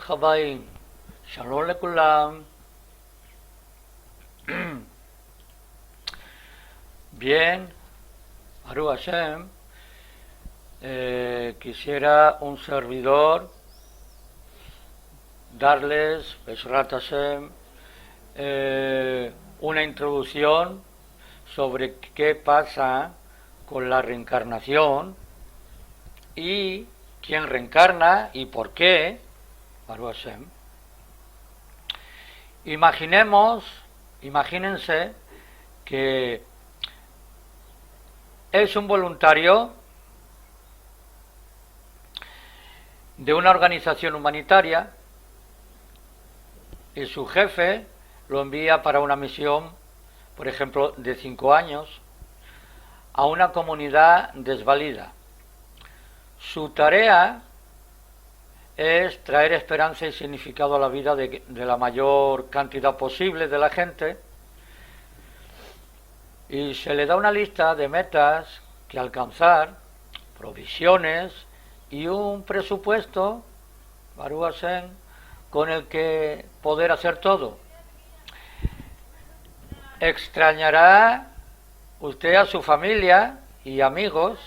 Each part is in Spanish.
Habaim, Shalom Lekulam. Bien, Baruch Hashem, quisiera un servidor darles, Besrat Hashem, una introducción sobre qué pasa con la reencarnación y quién reencarna y por qué, Baruch Hashem. Imagínense que es un voluntario de una organización humanitaria y su jefe lo envía para una misión, por ejemplo, de 5 años, a una comunidad desvalida. Su tarea es traer esperanza y significado a la vida de la mayor cantidad posible de la gente, y se le da una lista de metas que alcanzar, provisiones y un presupuesto, Baruch Hashem, con el que poder hacer todo. Extrañará usted a su familia y amigos,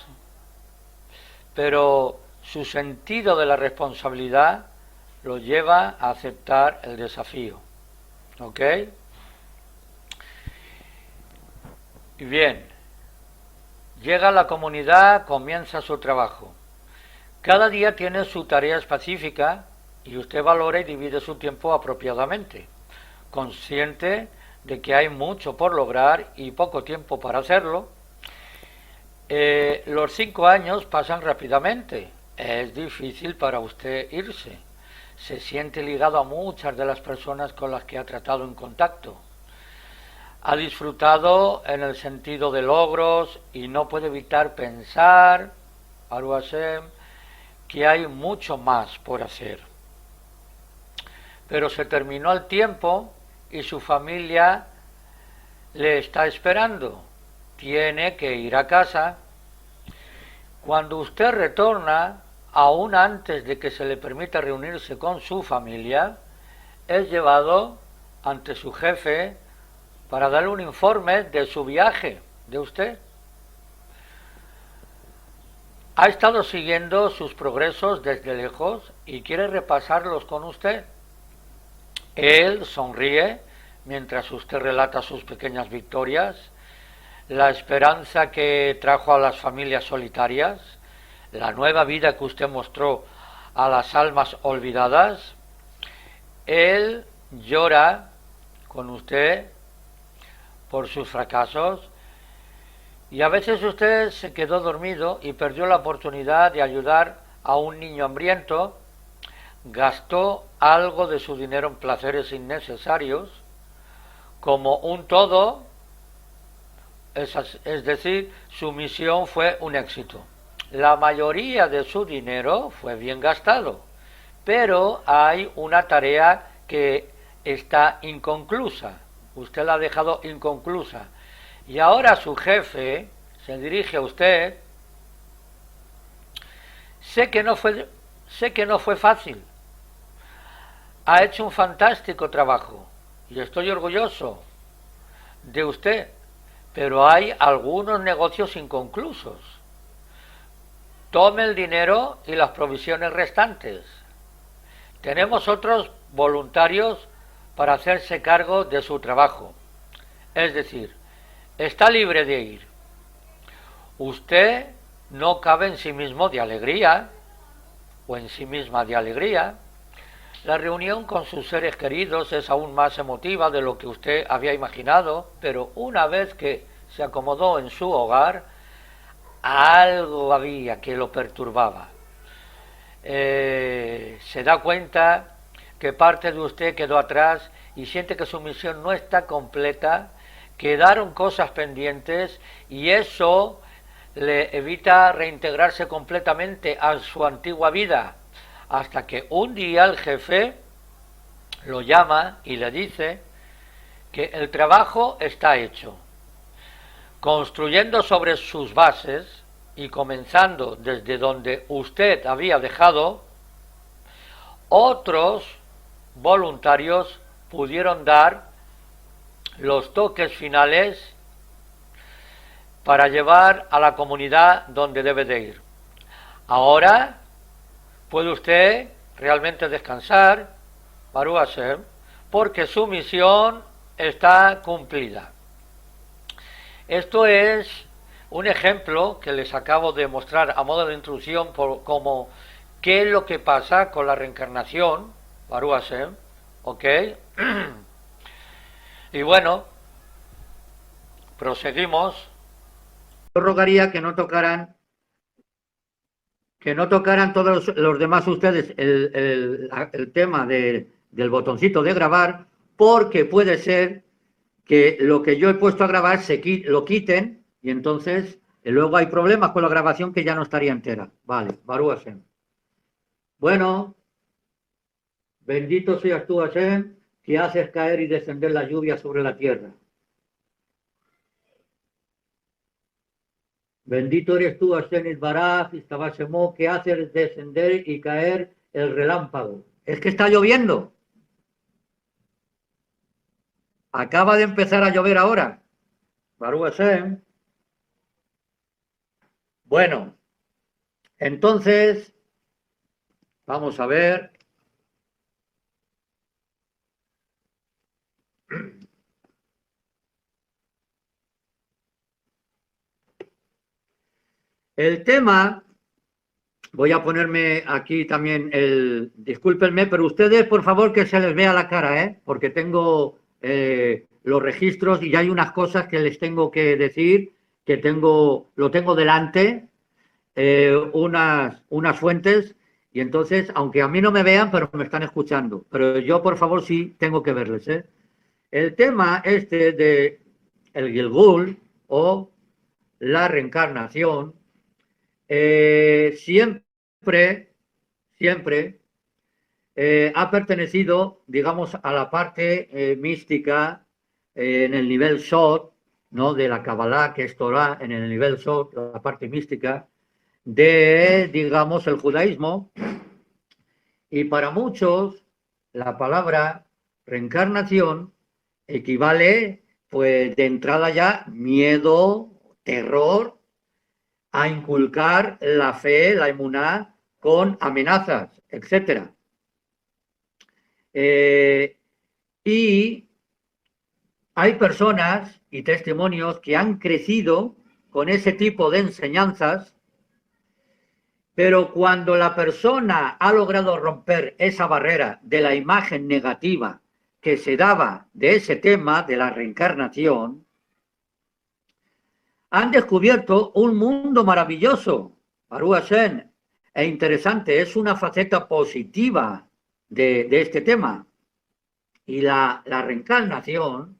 pero su sentido de la responsabilidad lo lleva a aceptar el desafío. ¿Ok? Y bien, llega a la comunidad, comienza su trabajo. Cada día tiene su tarea específica y usted valora y divide su tiempo apropiadamente, consciente de que hay mucho por lograr y poco tiempo para hacerlo. Los 5 años pasan rápidamente. Es difícil para usted irse. Se siente ligado a muchas de las personas con las que ha tratado en contacto. Ha disfrutado en el sentido de logros y no puede evitar pensar, Baruch Hashem, que hay mucho más por hacer. Pero se terminó el tiempo y su familia le está esperando. Tiene que ir a casa. Cuando usted retorna, aún antes de que se le permita reunirse con su familia, es llevado ante su jefe para darle un informe de su viaje, de usted. Ha estado siguiendo sus progresos desde lejos y quiere repasarlos con usted. Él sonríe mientras usted relata sus pequeñas victorias, la esperanza que trajo a las familias solitarias, la nueva vida que usted mostró a las almas olvidadas. Él llora con usted por sus fracasos y a veces usted se quedó dormido y perdió la oportunidad de ayudar a un niño hambriento, gastó algo de su dinero en placeres innecesarios. Como un todo, es decir, su misión fue un éxito. La mayoría de su dinero fue bien gastado, pero hay una tarea que está inconclusa. Usted la ha dejado inconclusa. Y ahora su jefe se dirige a usted. Sé que no fue fácil. Ha hecho un fantástico trabajo y estoy orgulloso de usted, pero hay algunos negocios inconclusos. Tome el dinero y las provisiones restantes. Tenemos otros voluntarios para hacerse cargo de su trabajo. Es decir, está libre de ir. Usted no cabe en sí mismo de alegría, o en sí misma de alegría. La reunión con sus seres queridos es aún más emotiva de lo que usted había imaginado, pero una vez que se acomodó en su hogar, algo había que lo perturbaba. Se da cuenta que parte de usted quedó atrás y siente que su misión no está completa, quedaron cosas pendientes y eso le evita reintegrarse completamente a su antigua vida, hasta que un día el jefe lo llama y le dice que el trabajo está hecho. Construyendo sobre sus bases y comenzando desde donde usted había dejado, otros voluntarios pudieron dar los toques finales para llevar a la comunidad donde debe de ir. Ahora puede usted realmente descansar, Baruch Hashem, porque su misión está cumplida. Esto es un ejemplo que les acabo de mostrar a modo de introducción como qué es lo que pasa con la reencarnación, Baruch Hashem, ¿ok? Y bueno, proseguimos. Yo rogaría que no tocaran todos los demás ustedes el tema del botoncito de grabar, porque puede ser que lo que yo he puesto a grabar lo quiten y entonces luego hay problemas con la grabación que ya no estaría entera. Vale, Baruch Hashem. Bueno, bendito seas tú, Hashem, que haces caer y descender la lluvia sobre la tierra. Bendito eres tú, Hashem Itbaraj, Istabashemó, que haces descender y caer el relámpago. Es que está lloviendo. Acaba de empezar a llover ahora. Baruch Hashem. Bueno, entonces, vamos a ver. El tema, voy a ponerme aquí también discúlpenme, pero ustedes, por favor, que se les vea la cara, porque tengo los registros y hay unas cosas que les tengo que decir, lo tengo delante, unas fuentes, y entonces, aunque a mí no me vean, pero me están escuchando. Pero yo, por favor, sí tengo que verles, El tema de el Gilgul o la reencarnación, siempre ha pertenecido, digamos, a la parte mística en el nivel Sod, ¿no? De la Kabbalah, que es Torah, en el nivel Sod, la parte mística de, digamos, el judaísmo. Y para muchos, la palabra reencarnación equivale, pues, de entrada ya, miedo, terror, a inculcar la fe, la emuná, con amenazas, etc. Y hay personas y testimonios que han crecido con ese tipo de enseñanzas, pero cuando la persona ha logrado romper esa barrera de la imagen negativa que se daba de ese tema de la reencarnación, han descubierto un mundo maravilloso, Baruch Hashem, e interesante. Es una faceta positiva de este tema. Y la reencarnación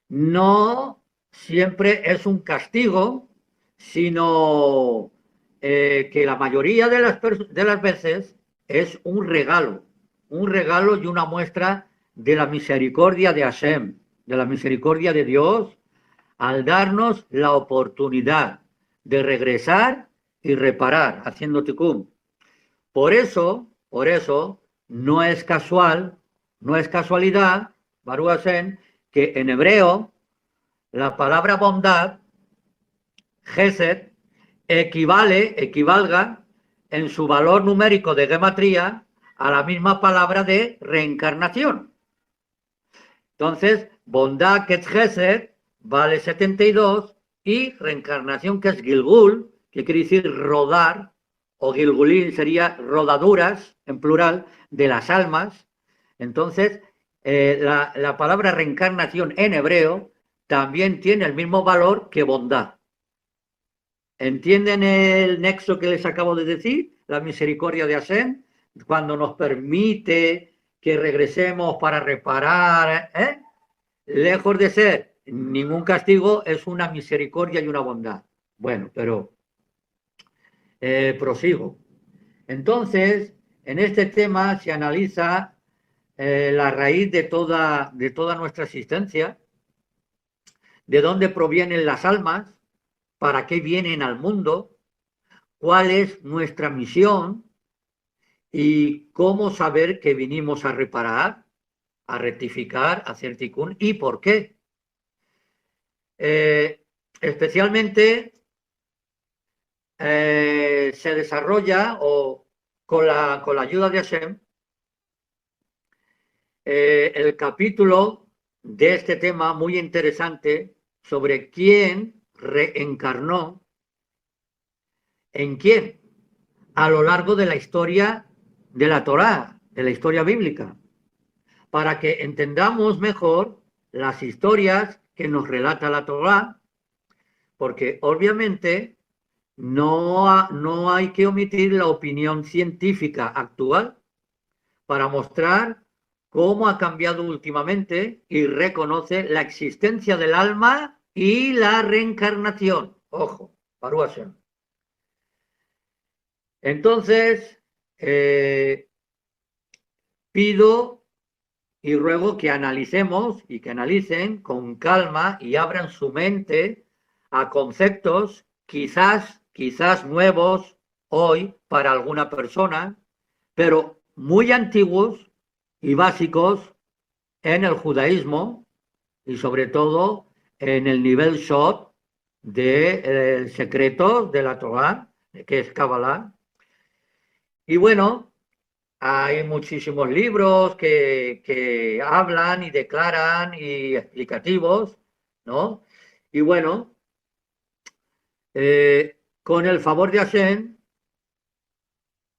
no siempre es un castigo, sino que la mayoría de las veces es un regalo y una muestra de la misericordia de Hashem, de la misericordia de Dios, al darnos la oportunidad de regresar y reparar, haciendo tikkun. Por eso, no es casualidad, Baruch Hashem, que en hebreo la palabra bondad, Gesed, equivalga en su valor numérico de gematría a la misma palabra de reencarnación. Entonces, bondad, que es Gesed, vale 72, y reencarnación, que es Gilgul, que quiere decir rodar, o Gilgulín sería rodaduras, en plural, de las almas. Entonces, la palabra reencarnación en hebreo también tiene el mismo valor que bondad. ¿Entienden el nexo que les acabo de decir? La misericordia de Hashem, cuando nos permite que regresemos para reparar, lejos de ser ningún castigo, es una misericordia y una bondad. Bueno, pero prosigo. Entonces, en este tema se analiza la raíz de toda nuestra existencia, de dónde provienen las almas, para qué vienen al mundo, cuál es nuestra misión ¿Y cómo saber que vinimos a reparar, a rectificar, a hacer tikkun? ¿Y por qué? Especialmente se desarrolla con la ayuda de Hashem el capítulo de este tema muy interesante sobre quién reencarnó en quién a lo largo de la historia de la Torá, de la historia bíblica, para que entendamos mejor las historias que nos relata la Torá, porque obviamente no hay que omitir la opinión científica actual para mostrar cómo ha cambiado últimamente y reconoce la existencia del alma y la reencarnación. Ojo, Baruch Hashem. Entonces, pido y ruego que analicemos y que analicen con calma y abran su mente a conceptos quizás nuevos hoy para alguna persona, pero muy antiguos y básicos en el judaísmo y sobre todo en el nivel Shot de secretos de la Torah, que es Kabbalah. Y bueno, hay muchísimos libros que hablan y declaran y explicativos, ¿no? Y bueno, con el favor de Hashem,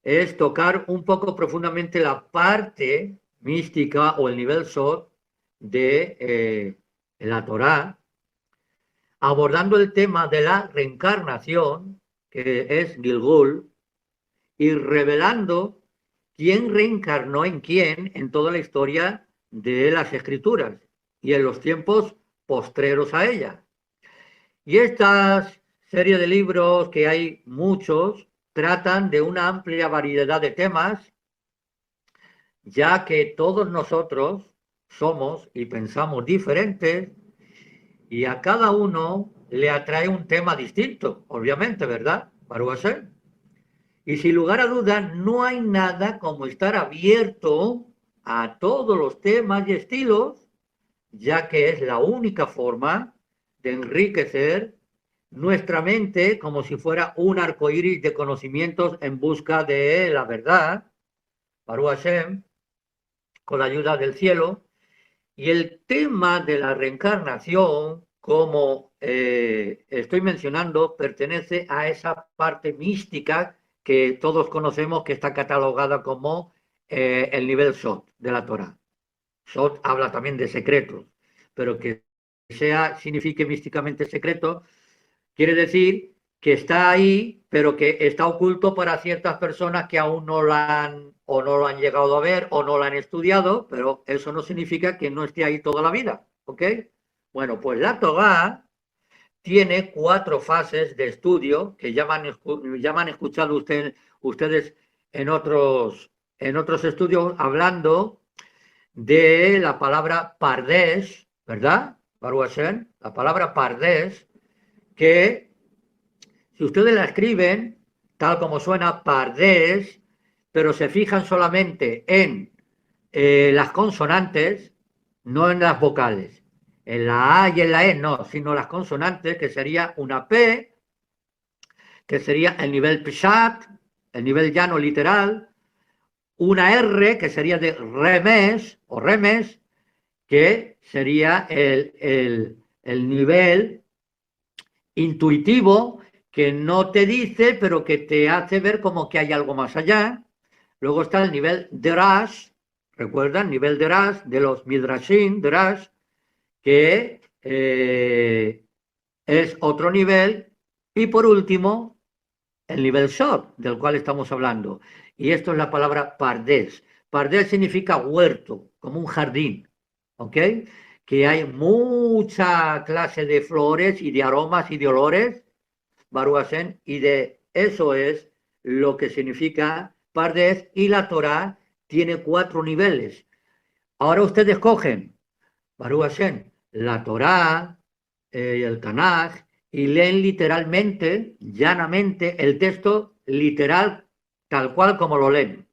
es tocar un poco profundamente la parte mística o el nivel Sod de la Torá, abordando el tema de la reencarnación, que es Gilgul, y revelando quién reencarnó en quién en toda la historia de las escrituras y en los tiempos postreros a ella. Y esta serie de libros, que hay muchos, tratan de una amplia variedad de temas, ya que todos nosotros somos y pensamos diferentes y a cada uno le atrae un tema distinto, obviamente, ¿verdad? Baruch Hashem. Y sin lugar a dudas, no hay nada como estar abierto a todos los temas y estilos, ya que es la única forma de enriquecer nuestra mente como si fuera un arco iris de conocimientos en busca de la verdad, Baruch Hashem, con la ayuda del cielo. Y el tema de la reencarnación, como estoy mencionando, pertenece a esa parte mística que todos conocemos, que está catalogada como el nivel Sot de la Torah. Sot habla también de secretos, pero que signifique místicamente secreto, quiere decir que está ahí, pero que está oculto para ciertas personas que aún no lo han llegado a ver o no lo han estudiado, pero eso no significa que no esté ahí toda la vida, ¿ok? Bueno, pues la Torá tiene 4 fases de estudio que ya han escuchado ustedes en otros estudios hablando de la palabra Pardes, ¿verdad? Baruch Hashem, la palabra Pardes, que si ustedes la escriben tal como suena Pardes, pero se fijan solamente en las consonantes, no en las vocales. En la A y en la E no, sino las consonantes, que sería una P, que sería el nivel Pshat, el nivel llano literal, una R, que sería de remes o remes, que sería el nivel intuitivo, que no te dice, pero que te hace ver como que hay algo más allá. Luego está el nivel Derash, ¿recuerdan? Nivel Derash de los Midrashim, Derash, que es otro nivel. Y por último, el nivel Shot, del cual estamos hablando. Y esto es la palabra Pardes. Pardes significa huerto, como un jardín, ¿ok? Que hay mucha clase de flores y de aromas y de olores, Baruch Hashem, y de eso es lo que significa Pardes, y la Torah tiene 4 niveles. Ahora ustedes cogen, Baruch Hashem, la Torah, el Tanaj, y leen literalmente, llanamente, el texto literal, tal cual como lo leen.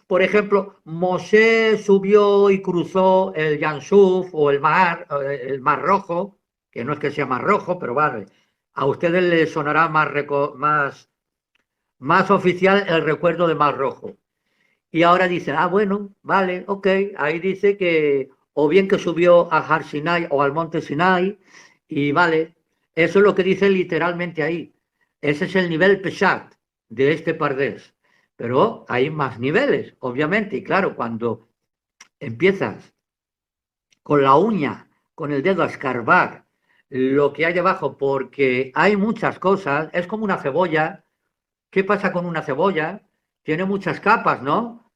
Por ejemplo, Moshe subió y cruzó el Yansuf o el Mar Rojo, que no es que sea Mar Rojo, pero vale, a ustedes les sonará más oficial el recuerdo de Mar Rojo. Y ahora dicen, bueno, vale, ok, ahí dice que o bien que subió a Har Sinai o al monte Sinai, y vale, eso es lo que dice literalmente ahí. Ese es el nivel Peshat de este Pardés. Pero hay más niveles, obviamente, y claro, cuando empiezas con la uña, con el dedo a escarbar lo que hay debajo, porque hay muchas cosas, es como una cebolla. ¿Qué pasa con una cebolla? Tiene muchas capas, ¿no?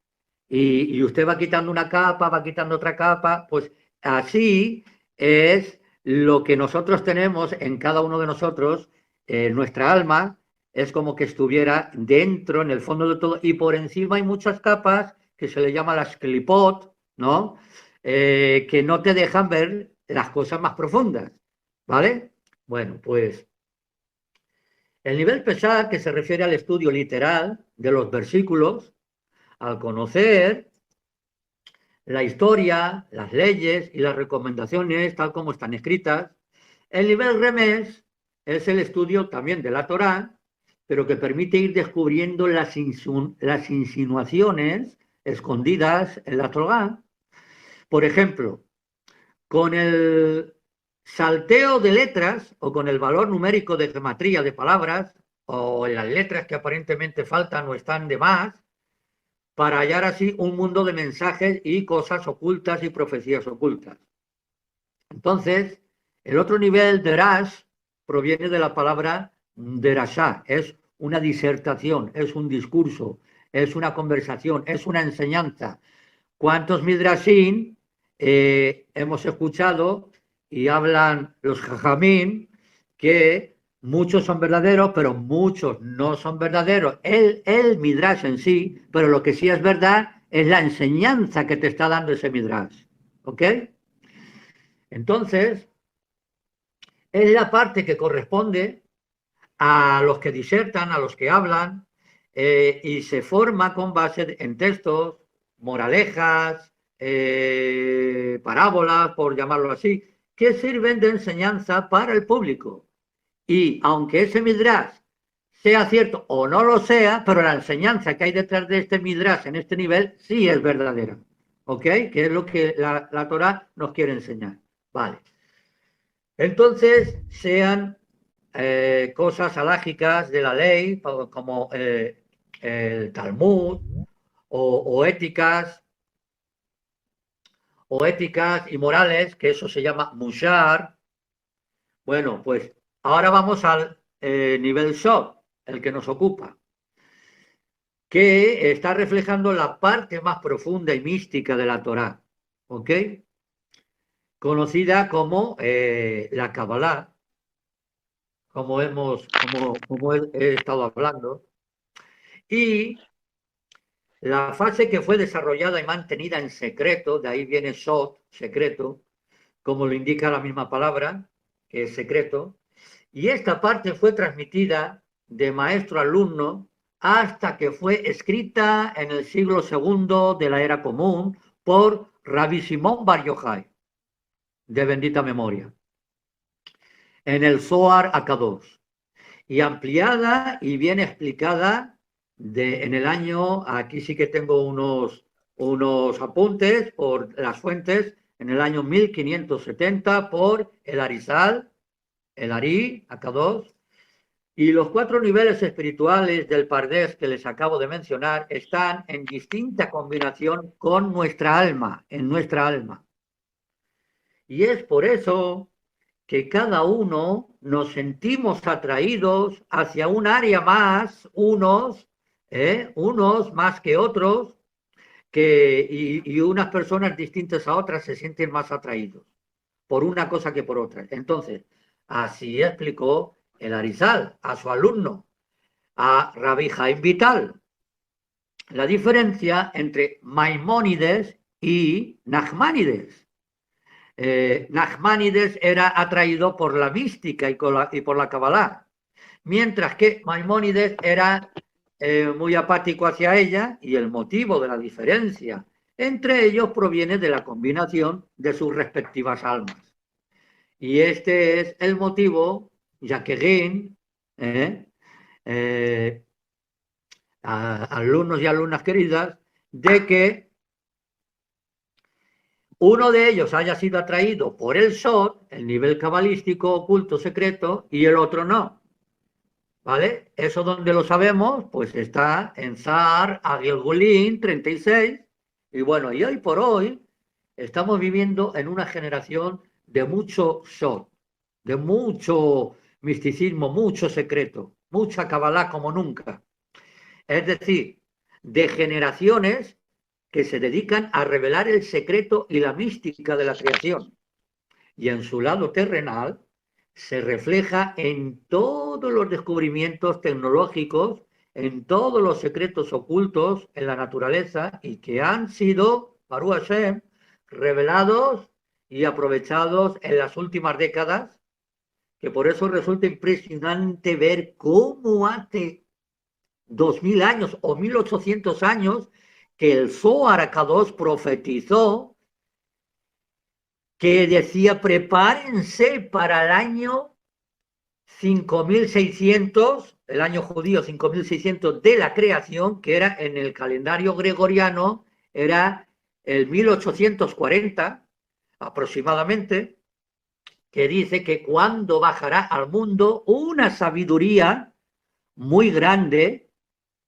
Y usted va quitando una capa, va quitando otra capa, pues así es lo que nosotros tenemos en cada uno de nosotros, nuestra alma es como que estuviera dentro, en el fondo de todo, y por encima hay muchas capas que se le llama las clipot, ¿no? Que no te dejan ver las cosas más profundas, ¿vale? Bueno, pues el nivel pesar, que se refiere al estudio literal de los versículos, al conocer la historia, las leyes y las recomendaciones tal como están escritas. El nivel remes es el estudio también de la Torá, pero que permite ir descubriendo las insinuaciones escondidas en la Torá. Por ejemplo, con el salteo de letras o con el valor numérico de gematría de palabras o en las letras que aparentemente faltan o están de más, para hallar así un mundo de mensajes y cosas ocultas y profecías ocultas. Entonces, el otro nivel, derash, proviene de la palabra derashá, es una disertación, es un discurso, es una conversación, es una enseñanza. ¿Cuántos midrashim hemos escuchado y hablan los jajamín que muchos son verdaderos, pero muchos no son verdaderos? El midrash en sí, pero lo que sí es verdad es la enseñanza que te está dando ese midrash. ¿Ok? Entonces, es la parte que corresponde a los que disertan, a los que hablan, y se forma con base en textos, moralejas, parábolas, por llamarlo así, que sirven de enseñanza para el público. Y aunque ese midrash sea cierto o no lo sea, pero la enseñanza que hay detrás de este midrash en este nivel sí es verdadera. ¿Ok? Que es lo que la Torah nos quiere enseñar. Vale. Entonces, sean cosas alágicas de la ley, como el Talmud, o éticas y morales, que eso se llama Mushar. Bueno, pues ahora vamos al nivel Shot, el que nos ocupa, que está reflejando la parte más profunda y mística de la Torá, ¿ok? Conocida como la Kabbalah, como he estado hablando, y la fase que fue desarrollada y mantenida en secreto, de ahí viene Sot, secreto, como lo indica la misma palabra, que es secreto, y esta parte fue transmitida de maestro a alumno hasta que fue escrita en el siglo II de la era común por Rabbi Simón Bar Yochai, de bendita memoria, en el Zohar Akadosh, y ampliada y bien explicada en el año, aquí sí que tengo unos apuntes por las fuentes, en el año 1570 por el Arizal, el Ari, Akadosh, y los 4 niveles espirituales del Pardés que les acabo de mencionar están en distinta combinación con nuestra alma, en nuestra alma. Y es por eso que cada uno nos sentimos atraídos hacia un área más, unos más que otros, y unas personas distintas a otras se sienten más atraídos por una cosa que por otra. Entonces, así explicó el Arizal a su alumno, a Rabbi Jaim Vital, la diferencia entre Maimónides y Nachmanides. Nachmanides era atraído por la mística y por la Kabbalah, mientras que Maimónides era muy apático hacia ella, y el motivo de la diferencia entre ellos proviene de la combinación de sus respectivas almas. Y este es el motivo, Jacqueline, alumnos y alumnas queridas, de que uno de ellos haya sido atraído por el Sod, el nivel cabalístico oculto secreto, y el otro no. ¿Vale? Eso donde lo sabemos, pues está en Zar Agilgulín 36. Y bueno, y hoy por hoy estamos viviendo en una generación de mucho Sod, de mucho misticismo, mucho secreto, mucha cabalá como nunca. Es decir, de generaciones que se dedican a revelar el secreto y la mística de la creación. Y en su lado terrenal se refleja en todos los descubrimientos tecnológicos, en todos los secretos ocultos en la naturaleza y que han sido, Baruch Hashem, revelados y aprovechados en las últimas décadas, que por eso resulta impresionante ver cómo hace 2000 años o 1800 años que el Zohar HaKadosh profetizó, que decía: prepárense para el año 5600, el año judío 5600 de la creación, que era en el calendario gregoriano, era el 1840 aproximadamente, que dice que cuando bajará al mundo una sabiduría muy grande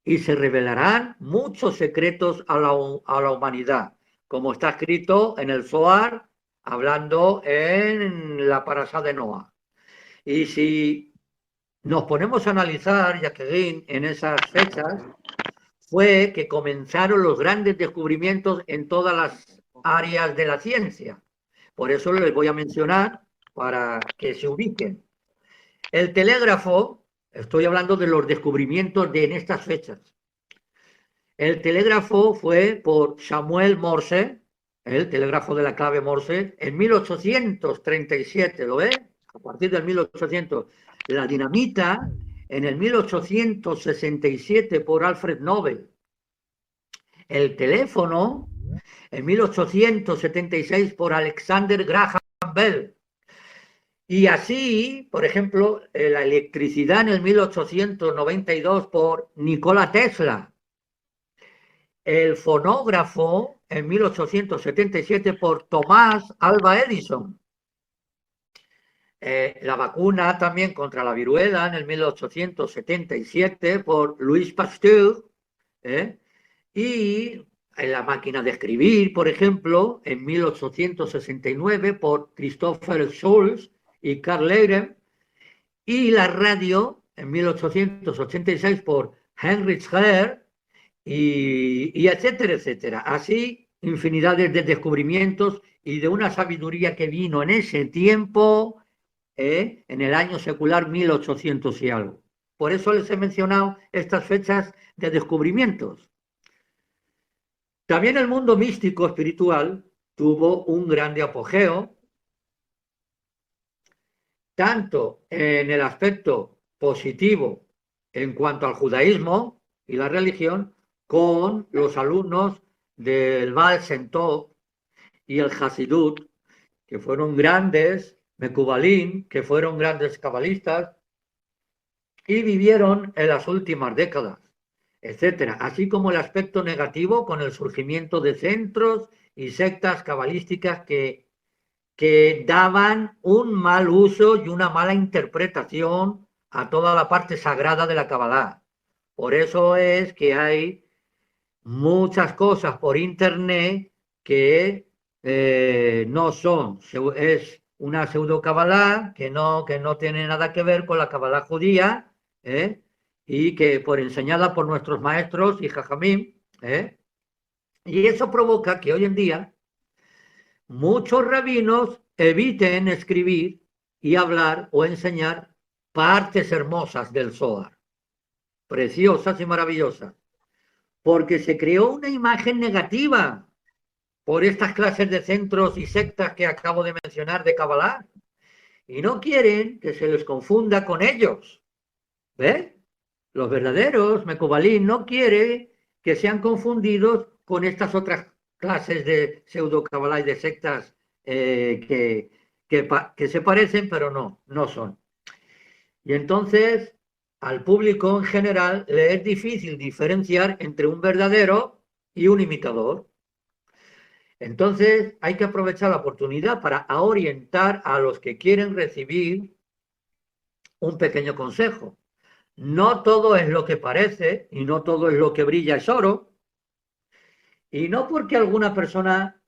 y se revelarán muchos secretos a la humanidad, como está escrito en el Zohar, hablando en la Parashá de Noah. Y si nos ponemos a analizar, Jacqueline, en esas fechas, fue que comenzaron los grandes descubrimientos en todas las áreas de la ciencia. Por eso les voy a mencionar para que se ubiquen. El telégrafo, estoy hablando de los descubrimientos en estas fechas. El telégrafo fue por Samuel Morse, el telégrafo de la clave Morse, en 1837, ¿lo ve? A partir del 1800. La dinamita en el 1867 por Alfred Nobel. El teléfono en 1876 por Alexander Graham Bell. Y así, por ejemplo, la electricidad en el 1892 por Nikola Tesla. El fonógrafo en 1877 por Tomás Alva Edison. La vacuna también contra la viruela en el 1877 por Louis Pasteur. Y en la máquina de escribir, por ejemplo, en 1869 por Christopher Schulz y Carl Leiden. Y la radio en 1886 por Heinrich Hertz. Y etcétera, etcétera. Así, infinidades de descubrimientos y de una sabiduría que vino en ese tiempo, en el año secular 1800 y algo. Por eso les he mencionado estas fechas de descubrimientos. También el mundo místico espiritual tuvo un grande apogeo, tanto en el aspecto positivo en cuanto al judaísmo y la religión, con los alumnos del Baal Shem Tov y el Hasidut, que fueron grandes Mekubalín, que fueron grandes cabalistas y vivieron en las últimas décadas, etcétera. Así como el aspecto negativo con el surgimiento de centros y sectas cabalísticas que daban un mal uso y una mala interpretación a toda la parte sagrada de la Kabbalah. Por eso es que hay muchas cosas por internet que no son, es una pseudo Kabbalah que no tiene nada que ver con la Kabbalah judía, y que enseñada por nuestros maestros y jajamim, y eso provoca que hoy en día muchos rabinos eviten escribir y hablar o enseñar partes hermosas del Zohar, preciosas y maravillosas, porque se creó una imagen negativa por estas clases de centros y sectas que acabo de mencionar de Kabbalah, y no quieren que se les confunda con ellos. ¿Ves? Los verdaderos, Mecobalín no quiere que sean confundidos con estas otras clases de pseudo-cabalá y de sectas que se parecen, pero no son. Y entonces, al público en general le es difícil diferenciar entre un verdadero y un imitador. Entonces, hay que aprovechar la oportunidad para orientar a los que quieren recibir un pequeño consejo. No todo es lo que parece y no todo es lo que brilla es oro. Y no porque alguna persona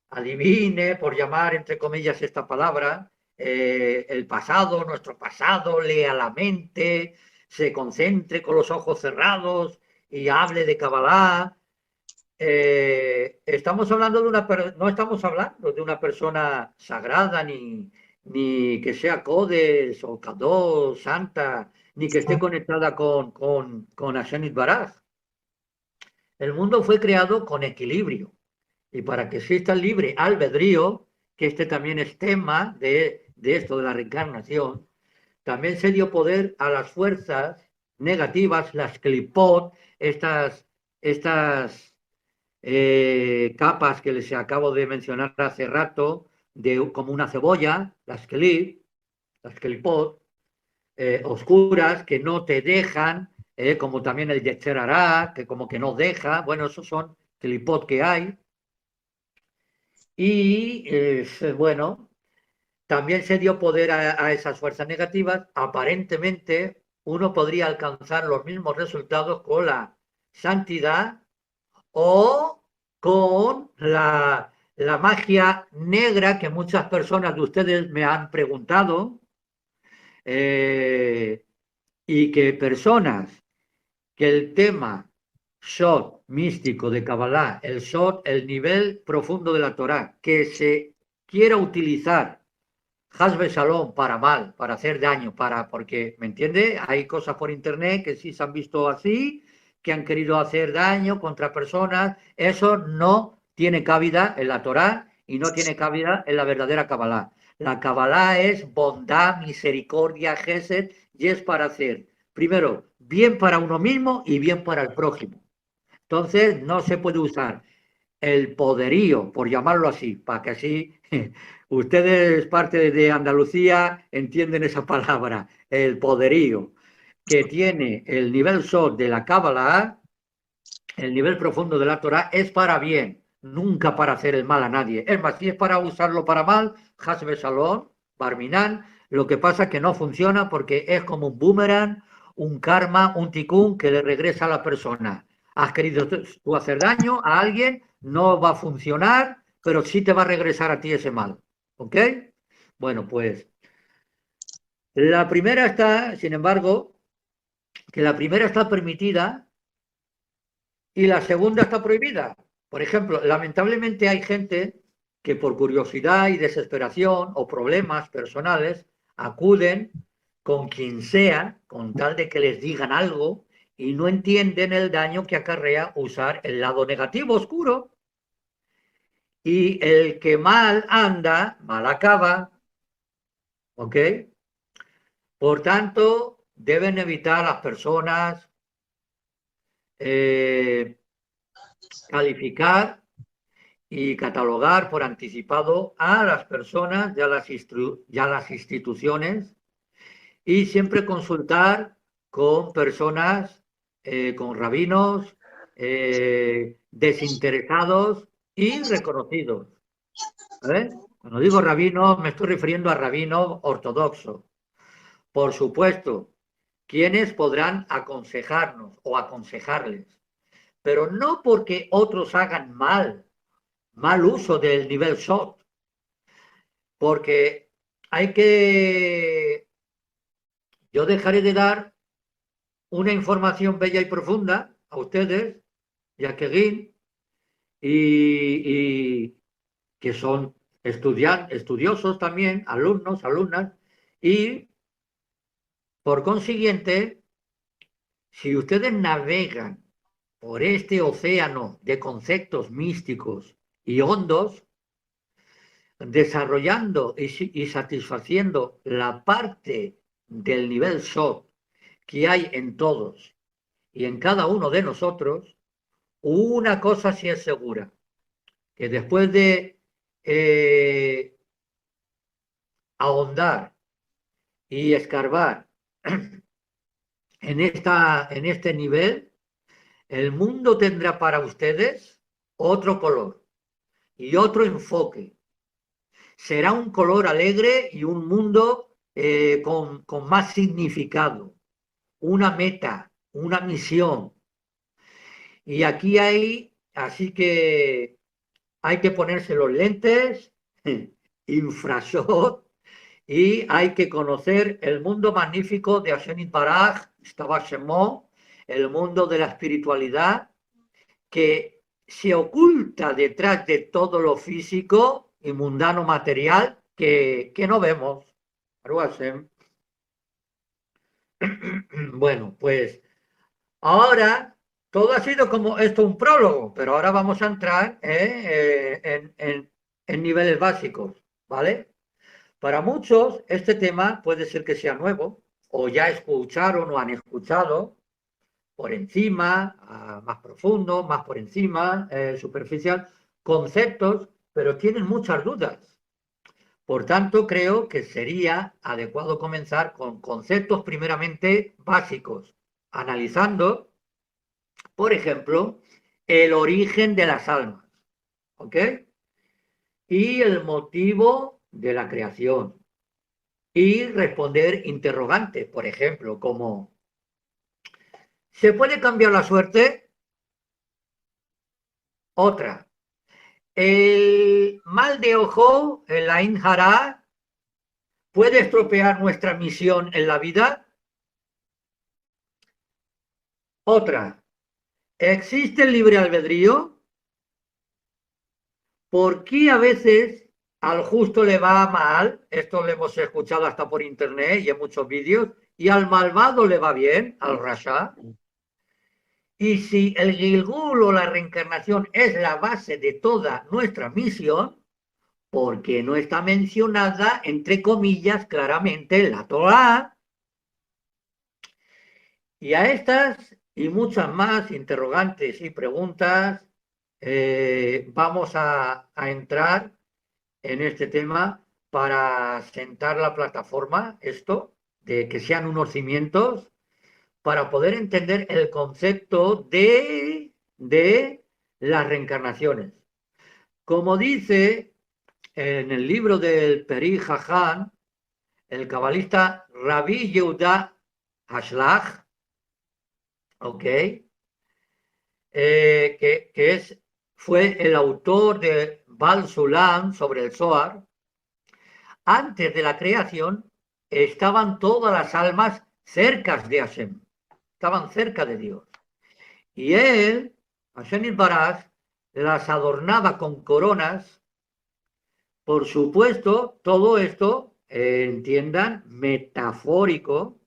adivine, por llamar entre comillas esta palabra, el pasado, nuestro pasado, lea la mente, se concentre con los ojos cerrados y hable de Kabbalah. Estamos hablando de no estamos hablando de una persona sagrada, ni que sea Codes o Kadosh, santa, ni que esté conectada con Hashem Yitbaraj. El mundo fue creado con equilibrio. Y para que exista el libre albedrío, que este también es tema de esto de la reencarnación, también se dio poder a las fuerzas negativas, las clipot, estas capas que les acabo de mencionar hace rato, como una cebolla, las clipot, oscuras, que no te dejan, como también el Yetzer Hará, que como que no deja, bueno, esos son clipot que hay. Y bueno, también se dio poder a esas fuerzas negativas. Aparentemente, uno podría alcanzar los mismos resultados con la santidad o con la magia negra que muchas personas de ustedes me han preguntado, eh, y que personas que el tema Sot místico de Kabbalah, el Sot, el nivel profundo de la Torah, que se quiera utilizar Hasbe Shalom para mal, para hacer daño, porque, ¿me entiende? Hay cosas por internet que sí se han visto así, que han querido hacer daño contra personas. Eso no tiene cabida en la Torá y no tiene cabida en la verdadera Kabbalah. La Kabbalah es bondad, misericordia, gesed, y es para hacer, primero, bien para uno mismo y bien para el prójimo. Entonces, no se puede usar el poderío, por llamarlo así, para que así ustedes, parte de Andalucía, entienden esa palabra, el poderío que tiene el nivel Sod de la Kabbalah, el nivel profundo de la Torah, es para bien, nunca para hacer el mal a nadie. Es más, si es para usarlo para mal, Hasbe Shalom, Barminan, lo que pasa es que no funciona porque es como un boomerang, un karma, un tikkun que le regresa a la persona. Has querido tú hacer daño a alguien, no va a funcionar, pero sí te va a regresar a ti ese mal. ¿Ok? Bueno, pues la primera está, sin embargo, que la primera está permitida y la segunda está prohibida. Por ejemplo, lamentablemente hay gente que por curiosidad y desesperación o problemas personales acuden con quien sea, con tal de que les digan algo, y no entienden el daño que acarrea usar el lado negativo oscuro. Y el que mal anda, mal acaba. ¿Ok? Por tanto, deben evitar las personas calificar y catalogar por anticipado a las personas y a las instituciones, y siempre consultar con personas, con rabinos desinteresados y reconocidos. Cuando digo rabino, me estoy refiriendo a rabino ortodoxo. Por supuesto, quienes podrán aconsejarnos o aconsejarles, pero no porque otros hagan mal uso del nivel SOT, porque yo dejaré de dar una información bella y profunda a ustedes y a Keguín, y que son estudiosos también, alumnos, alumnas, y por consiguiente, si ustedes navegan por este océano de conceptos místicos y hondos, desarrollando y satisfaciendo la parte del nivel SOT que hay en todos y en cada uno de nosotros, una cosa sí es segura, que después de ahondar y escarbar en este nivel, el mundo tendrá para ustedes otro color y otro enfoque. Será un color alegre y un mundo con más significado, una meta, una misión. Y aquí así que hay que ponerse los lentes, infrasot, y hay que conocer el mundo magnífico de Hashem Baraj, Shemo, el mundo de la espiritualidad, que se oculta detrás de todo lo físico y mundano material que no vemos. Bueno, pues ahora todo ha sido como esto un prólogo, pero ahora vamos a entrar en niveles básicos, ¿vale? Para muchos este tema puede ser que sea nuevo o ya escucharon o han escuchado por encima, más profundo, más por encima, superficial, conceptos, pero tienen muchas dudas. Por tanto, creo que sería adecuado comenzar con conceptos primeramente básicos, analizando, por ejemplo, el origen de las almas, ¿ok? Y el motivo de la creación. Y responder interrogantes, por ejemplo, como ¿se puede cambiar la suerte? Otra. ¿El mal de ojo, el Ain Hara, puede estropear nuestra misión en la vida? Otra. ¿Existe el libre albedrío? ¿Por qué a veces al justo le va mal? Esto lo hemos escuchado hasta por internet y en muchos vídeos. ¿Y al malvado le va bien, al Rasha? Y si el Gilgul o la reencarnación es la base de toda nuestra misión, ¿por qué no está mencionada, entre comillas, claramente en la Torá? Y a estas y muchas más interrogantes y preguntas vamos a entrar en este tema para sentar la plataforma, esto, de que sean unos cimientos, para poder entender el concepto de las reencarnaciones. Como dice en el libro del Peri Jajam, el cabalista Rabbi Yehuda Hashlach, ¿ok? Fue el autor de Bal Sulam sobre el Zohar. Antes de la creación estaban todas las almas cerca de Hashem, estaban cerca de Dios. Y él, Hashem Yitbaraj, las adornaba con coronas. Por supuesto, todo esto, entiendan, metafórico,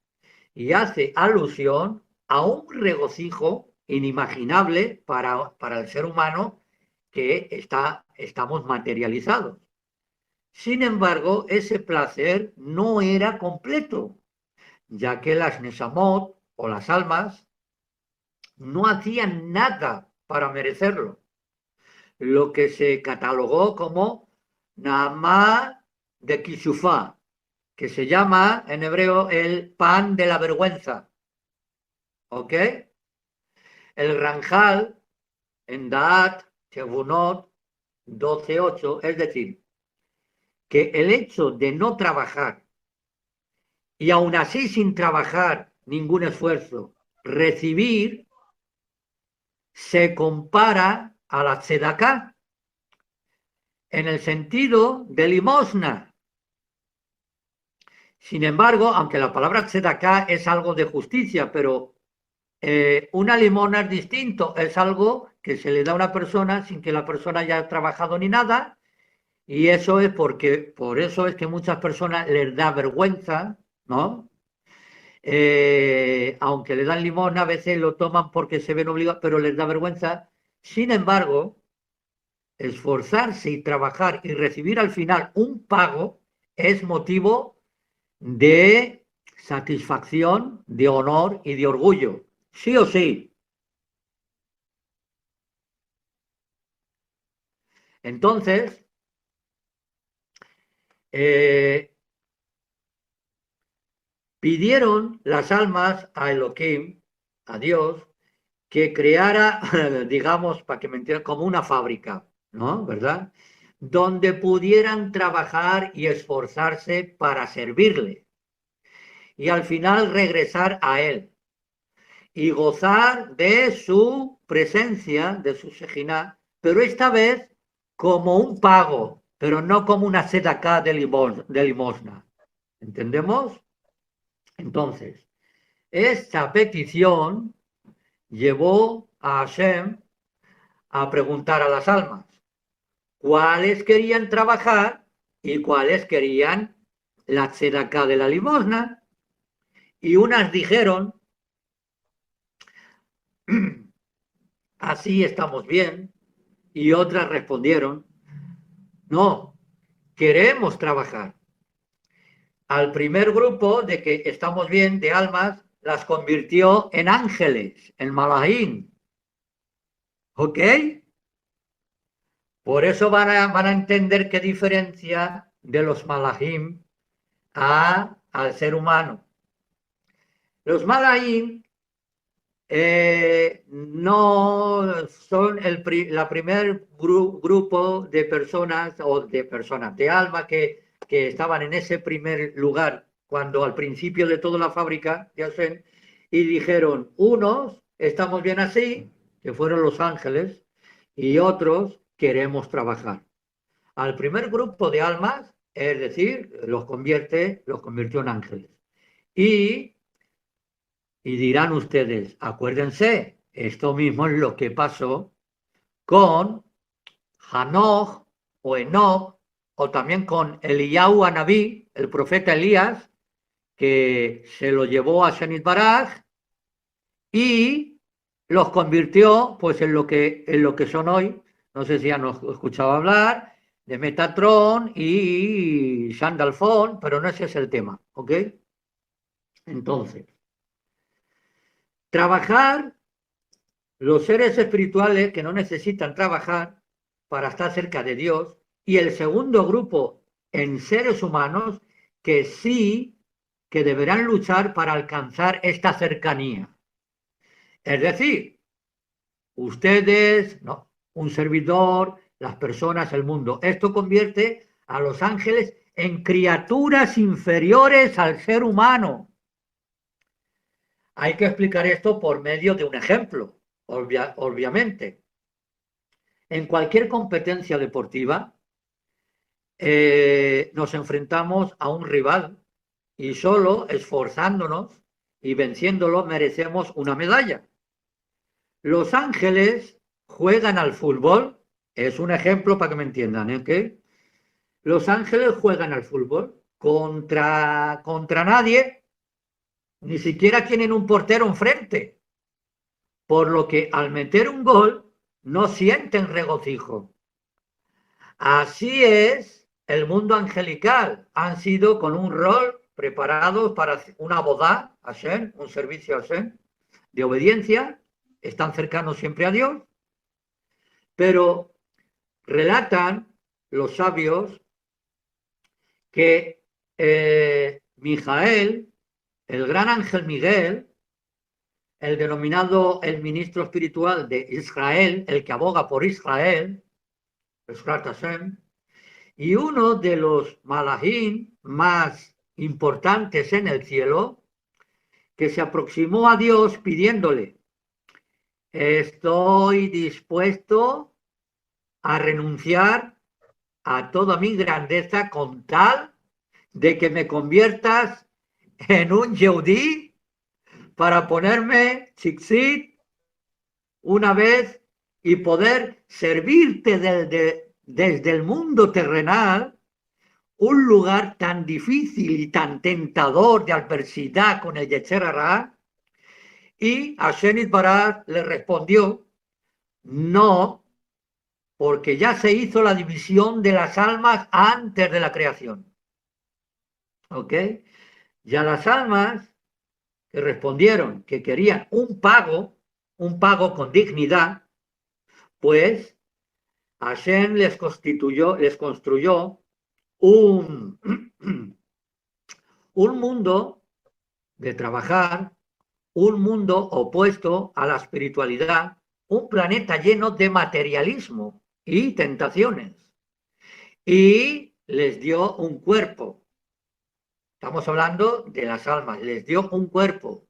y hace alusión a un regocijo inimaginable para el ser humano que estamos materializados. Sin embargo, ese placer no era completo, ya que las Nesamot o las almas no hacían nada para merecerlo, lo que se catalogó como Nama de Kishufá, que se llama en hebreo el pan de la vergüenza. ¿Ok? El Ranjal en Daat, Shevunot 12.8, es decir, que el hecho de no trabajar y aún así sin trabajar ningún esfuerzo, recibir, se compara a la tzedaká en el sentido de limosna. Sin embargo, aunque la palabra tzedaká es algo de justicia, pero una limosna es distinto, es algo que se le da a una persona sin que la persona haya trabajado ni nada, y eso es por eso es que muchas personas les da vergüenza, ¿no? Aunque le dan limosna, a veces lo toman porque se ven obligados, pero les da vergüenza. Sin embargo, esforzarse y trabajar y recibir al final un pago es motivo de satisfacción, de honor y de orgullo. Sí o sí. Entonces, pidieron las almas a Elohim, a Dios, que creara, digamos, para que me entiendan, como una fábrica, ¿no? ¿Verdad? Donde pudieran trabajar y esforzarse para servirle y al final regresar a él y gozar de su presencia, de su Shejinah, pero esta vez como un pago, pero no como una sedacá de limosna. ¿Entendemos? Entonces, esta petición llevó a Hashem a preguntar a las almas cuáles querían trabajar y cuáles querían la tzedaká de la limosna. Y unas dijeron, así estamos bien, y otras respondieron, no, queremos trabajar. Al primer grupo de que estamos bien de almas, las convirtió en ángeles, en malahín. ¿Ok? Por eso van a entender qué diferencia de los malahim al ser humano. Los malahim no son la primer grupo de personas o de personas de alma que estaban en ese primer lugar cuando al principio de toda la fábrica de Hashem y dijeron, unos estamos bien así, que fueron los ángeles, y otros queremos trabajar. Al primer grupo de almas, es decir, los convirtió en ángeles. Y dirán ustedes, acuérdense, esto mismo es lo que pasó con Hanoch o Enoch, o también con Eliyahu Anabí, el profeta Elías, que se lo llevó a Shenit Baraj y los convirtió pues en lo que son hoy. No sé si han escuchado hablar de Metatron y Sandalphon, pero no ese es el tema, ¿ok? Entonces, trabajar, los seres espirituales que no necesitan trabajar para estar cerca de Dios, y el segundo grupo en seres humanos que sí que deberán luchar para alcanzar esta cercanía. Es decir, ustedes, no, un servidor, las personas, el mundo. Esto convierte a los ángeles en criaturas inferiores al ser humano. Hay que explicar esto por medio de un ejemplo, obviamente. En cualquier competencia deportiva nos enfrentamos a un rival y solo esforzándonos y venciéndolo merecemos una medalla. Los ángeles juegan al fútbol, es un ejemplo para que me entiendan, ¿eh? Los ángeles juegan al fútbol contra nadie, ni siquiera tienen un portero enfrente, por lo que al meter un gol no sienten regocijo. Así es el mundo angelical, han sido con un rol preparados para una bodá, Hashem, un servicio a Hashem, de obediencia, están cercanos siempre a Dios, pero relatan los sabios que Mijael, el gran ángel Miguel, el denominado el ministro espiritual de Israel, el que aboga por Israel, Hashem, y uno de los malahim más importantes en el cielo, que se aproximó a Dios pidiéndole, estoy dispuesto a renunciar a toda mi grandeza con tal de que me conviertas en un Yehudí para ponerme tzitzit una vez y poder servirte desde el mundo terrenal, un lugar tan difícil y tan tentador de adversidad con el Yetzer Hara. Y Hashem Yitbaraj le respondió, no, porque ya se hizo la división de las almas antes de la creación. ¿Ok? Y a las almas que respondieron que querían un pago con dignidad, pues Hashem les construyó un, un mundo de trabajar, un mundo opuesto a la espiritualidad, un planeta lleno de materialismo y tentaciones. Y les dio un cuerpo. Estamos hablando de las almas. Les dio un cuerpo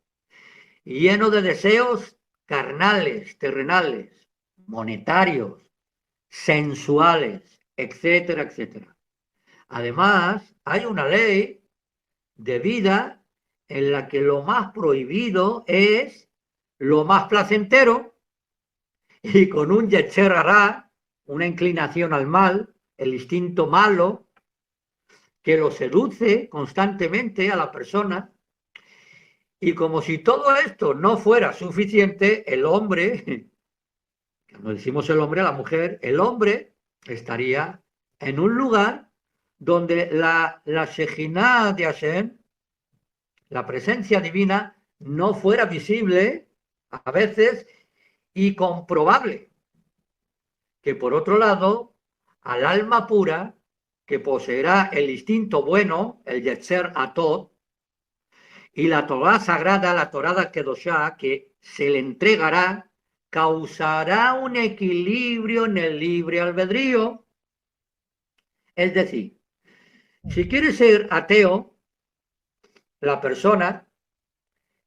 lleno de deseos carnales, terrenales, monetarios, sensuales, etcétera, etcétera. Además, hay una ley de vida en la que lo más prohibido es lo más placentero, y con un yetzer hará, una inclinación al mal, el instinto malo, que lo seduce constantemente a la persona. Y como si todo esto no fuera suficiente, el hombre, cuando decimos el hombre a la mujer, el hombre estaría en un lugar donde la Shejinah de Hashem, la presencia divina, no fuera visible a veces y comprobable. Que por otro lado, al alma pura, que poseerá el instinto bueno, el Yetzer Atot, y la Torá sagrada, la Torá Kedoshá, que se le entregará, causará un equilibrio en el libre albedrío. Es decir, si quiere ser ateo, la persona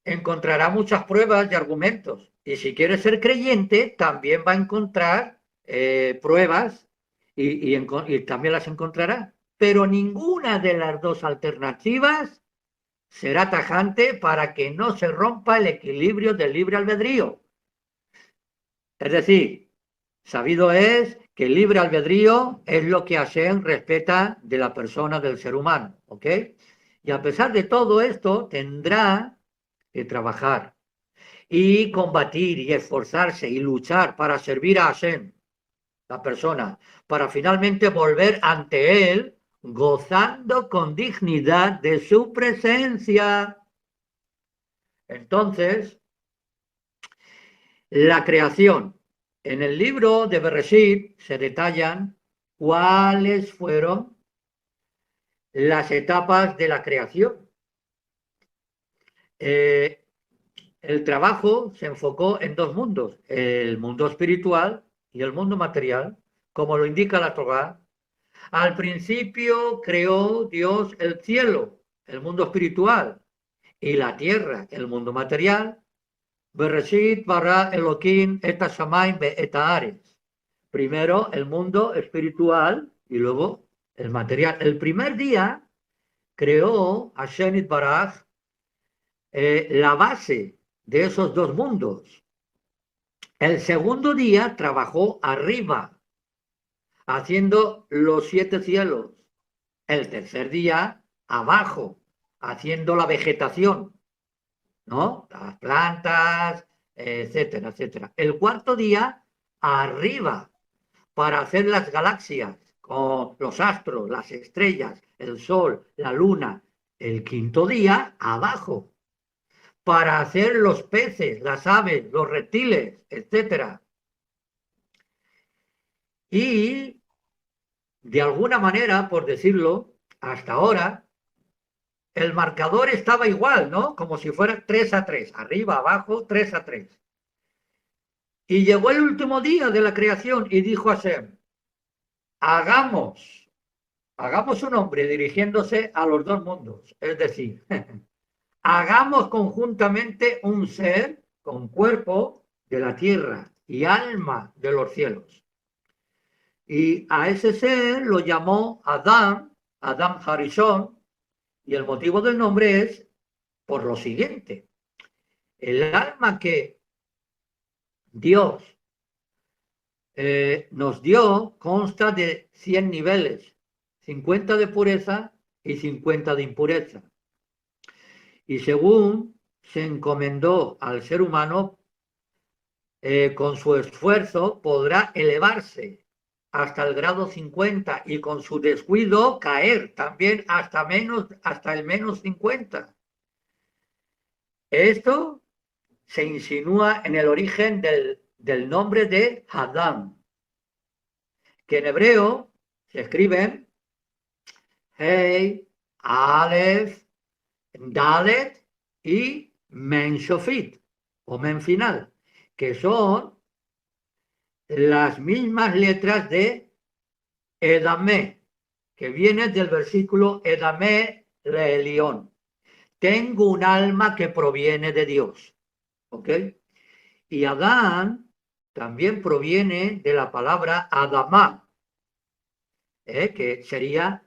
encontrará muchas pruebas y argumentos. Y si quiere ser creyente, también va a encontrar pruebas y también las encontrará. Pero ninguna de las dos alternativas será tajante para que no se rompa el equilibrio del libre albedrío. Es decir, sabido es que el libre albedrío es lo que Hashem respeta de la persona, del ser humano, ¿ok? Y a pesar de todo esto, tendrá que trabajar y combatir y esforzarse y luchar para servir a Hashem, la persona, para finalmente volver ante él gozando con dignidad de su presencia. Entonces, la creación. En el libro de Bereshit se detallan cuáles fueron las etapas de la creación. El trabajo se enfocó en dos mundos, el mundo espiritual y el mundo material, como lo indica la Torá. Al principio creó Dios el cielo, el mundo espiritual, y la tierra, el mundo material. Bereshit bara Elohim et hashamayim ve'et haaretz. Primero el mundo espiritual y luego el material. El primer día creó Hashem Yitbaraj la base de esos dos mundos. El segundo día trabajó arriba, haciendo los 7 cielos. El tercer día abajo, haciendo la vegetación, ¿no? Las plantas, etcétera, etcétera. El cuarto día arriba, para hacer las galaxias, con los astros, las estrellas, el sol, la luna. El quinto día abajo, para hacer los peces, las aves, los reptiles, etcétera. Y de alguna manera, por decirlo, hasta ahora, el marcador estaba igual, ¿no? Como si fuera 3-3, arriba, abajo, 3-3. Y llegó el último día de la creación y dijo a Hashem, hagamos un hombre dirigiéndose a los dos mundos, es decir, hagamos conjuntamente un ser con cuerpo de la tierra y alma de los cielos. Y a ese ser lo llamó Adam Harishon, y el motivo del nombre es por lo siguiente. El alma que Dios nos dio consta de 100 niveles, 50 de pureza y 50 de impureza. Y según se encomendó al ser humano, con su esfuerzo podrá elevarse hasta el grado 50 y con su descuido caer también hasta el menos 50. Esto se insinúa en el origen del nombre de Adán, que en hebreo se escriben Hei, Aleph, Dalet y Menshofit, o Men final, que son las mismas letras de Edamé, que viene del versículo Edamé Leelión. Tengo un alma que proviene de Dios. ¿Ok? Y Adán también proviene de la palabra Adamá, que sería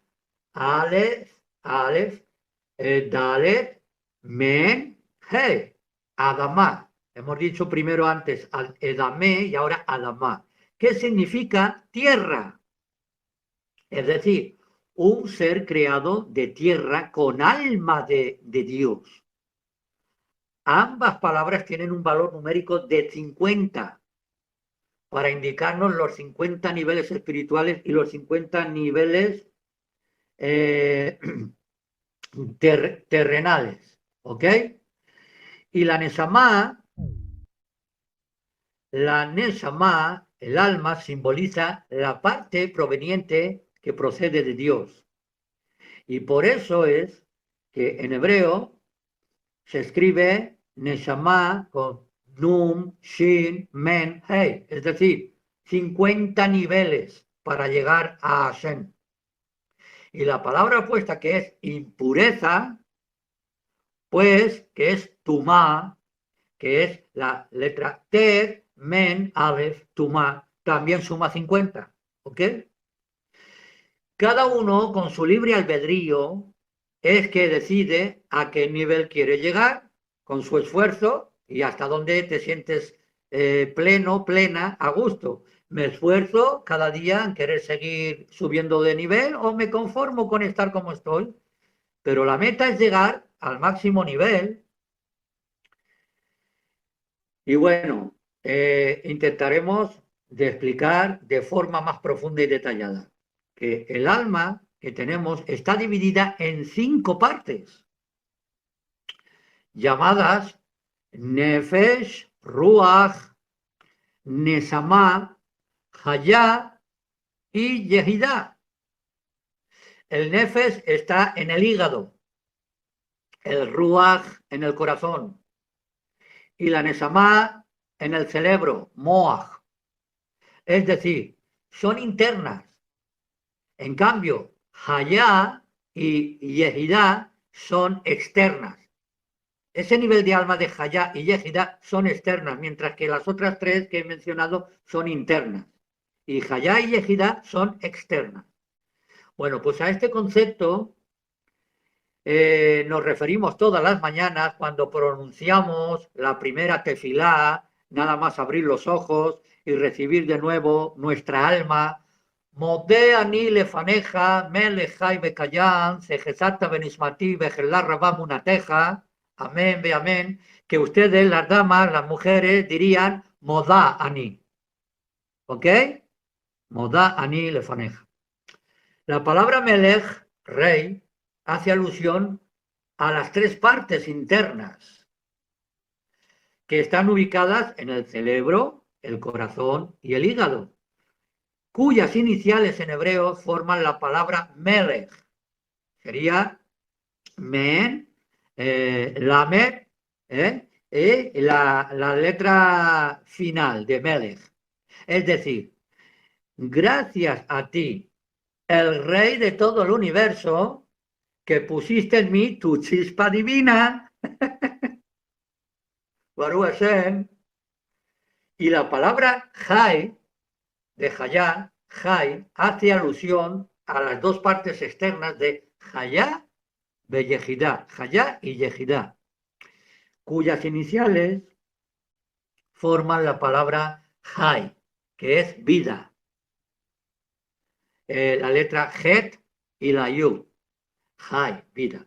Aleph, Dalet, Men, He, Adamá. Hemos dicho primero antes Edamé y ahora Adamá. ¿Qué significa tierra? Es decir, un ser creado de tierra con alma de Dios. Ambas palabras tienen un valor numérico de 50 para indicarnos los 50 niveles espirituales y los 50 niveles terrenales. ¿Ok? Y la Neshama, el alma, simboliza la parte proveniente que procede de Dios. Y por eso es que en hebreo se escribe Neshama con Nun, Shin, Men, Hey, es decir, 50 niveles para llegar a Hashem. Y la palabra opuesta, que es impureza, pues, que es Tumá, que es la letra Tet, Men, Aleph, Tumá, también suma 50. ¿Ok? Cada uno con su libre albedrío es que decide a qué nivel quiere llegar con su esfuerzo y hasta dónde te sientes pleno, plena, a gusto. ¿Me esfuerzo cada día en querer seguir subiendo de nivel o me conformo con estar como estoy? Pero la meta es llegar al máximo nivel. Y bueno, intentaremos de explicar de forma más profunda y detallada que el alma que tenemos está dividida en 5 partes, llamadas Nefesh, Ruach, Nesama, Hayá y Yehidá. El Nefesh está en el hígado, el Ruach en el corazón y la Nesama en el cerebro, Moach. Es decir, son internas. En cambio, Hayá y Yehidá son externas. Ese nivel de alma de Hayá y Yehidá son externas, mientras que las otras 3 que he mencionado son internas. Y Hayá y Yehidá son externas. Bueno, pues a este concepto nos referimos todas las mañanas cuando pronunciamos la primera tefilá, nada más abrir los ojos y recibir de nuevo nuestra alma. Modé ani lefaneja, melejai bekayán, sejezata benismati, bejelá rabamunateja. Amén, ve amén. Que ustedes, las damas, las mujeres, dirían modá ani. ¿Ok? Modá ani lefaneja. La palabra melej, rey, hace alusión a las 3 partes internas que están ubicadas en el cerebro, el corazón y el hígado, cuyas iniciales en hebreo forman la palabra melech. Sería men, lamed, y la letra final de melech. Es decir, gracias a ti, el rey de todo el universo, que pusiste en mí tu chispa divina, Baruch Hashem, y la palabra Jai, de Hayá, Jai, hace alusión a las 2 partes externas de Hayá de Yehidá, Hayá y Yehidá, cuyas iniciales forman la palabra Jai, que es vida. La letra Het y la Yud, Jai, vida.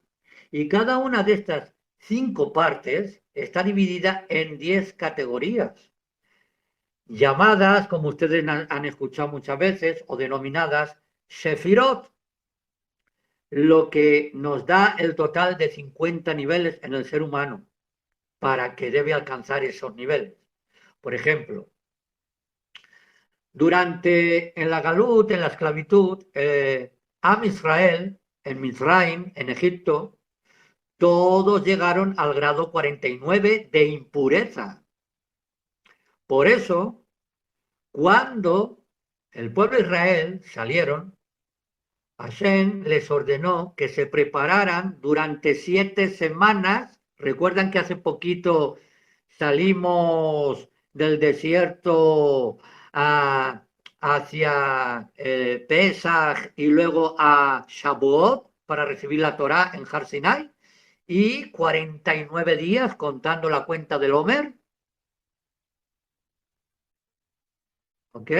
Y cada una de estas 5 partes está dividida en 10 categorías. llamadas, como ustedes han escuchado muchas veces, o denominadas Sefirot, lo que nos da el total de 50 niveles en el ser humano para que debe alcanzar esos niveles. Por ejemplo, en la Galut, en la esclavitud, Am Israel, en Mizraim, en Egipto, todos llegaron al grado 49 de impureza. Por eso, cuando el pueblo de Israel salieron, Hashem les ordenó que se prepararan durante 7 semanas. Recuerdan que hace poquito salimos del desierto hacia Pesach y luego a Shavuot para recibir la Torá en Har Sinai, y 49 días contando la cuenta del Homer. ¿Ok?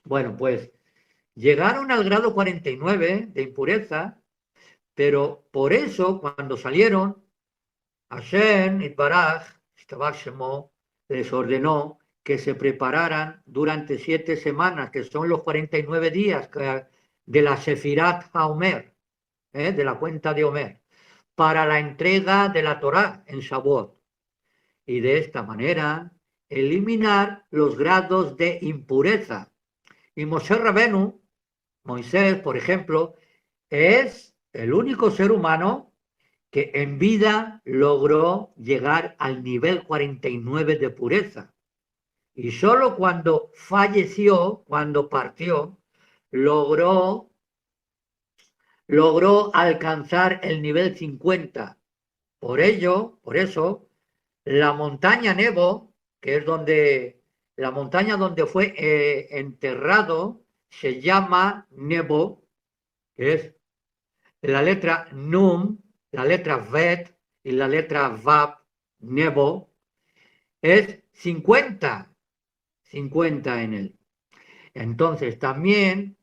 Bueno, pues llegaron al grado 49 de impureza, pero por eso cuando salieron, Hashem Itbaraj, les ordenó que se prepararan durante 7 semanas, que son los 49 días de la Sefirat HaOmer, de la cuenta de Homer, para la entrega de la Torá en Shavuot. Y de esta manera eliminar los grados de impureza. Y Moshe Rabenu, Moisés, por ejemplo, es el único ser humano que en vida logró llegar al nivel 49 de pureza. Y solo cuando falleció, cuando partió, logró alcanzar el nivel 50. Por eso, la montaña Nebo, que es la montaña donde fue enterrado, se llama Nebo, que es la letra Num, la letra Vet y la letra Vav, Nebo, es 50 en él. Entonces, también,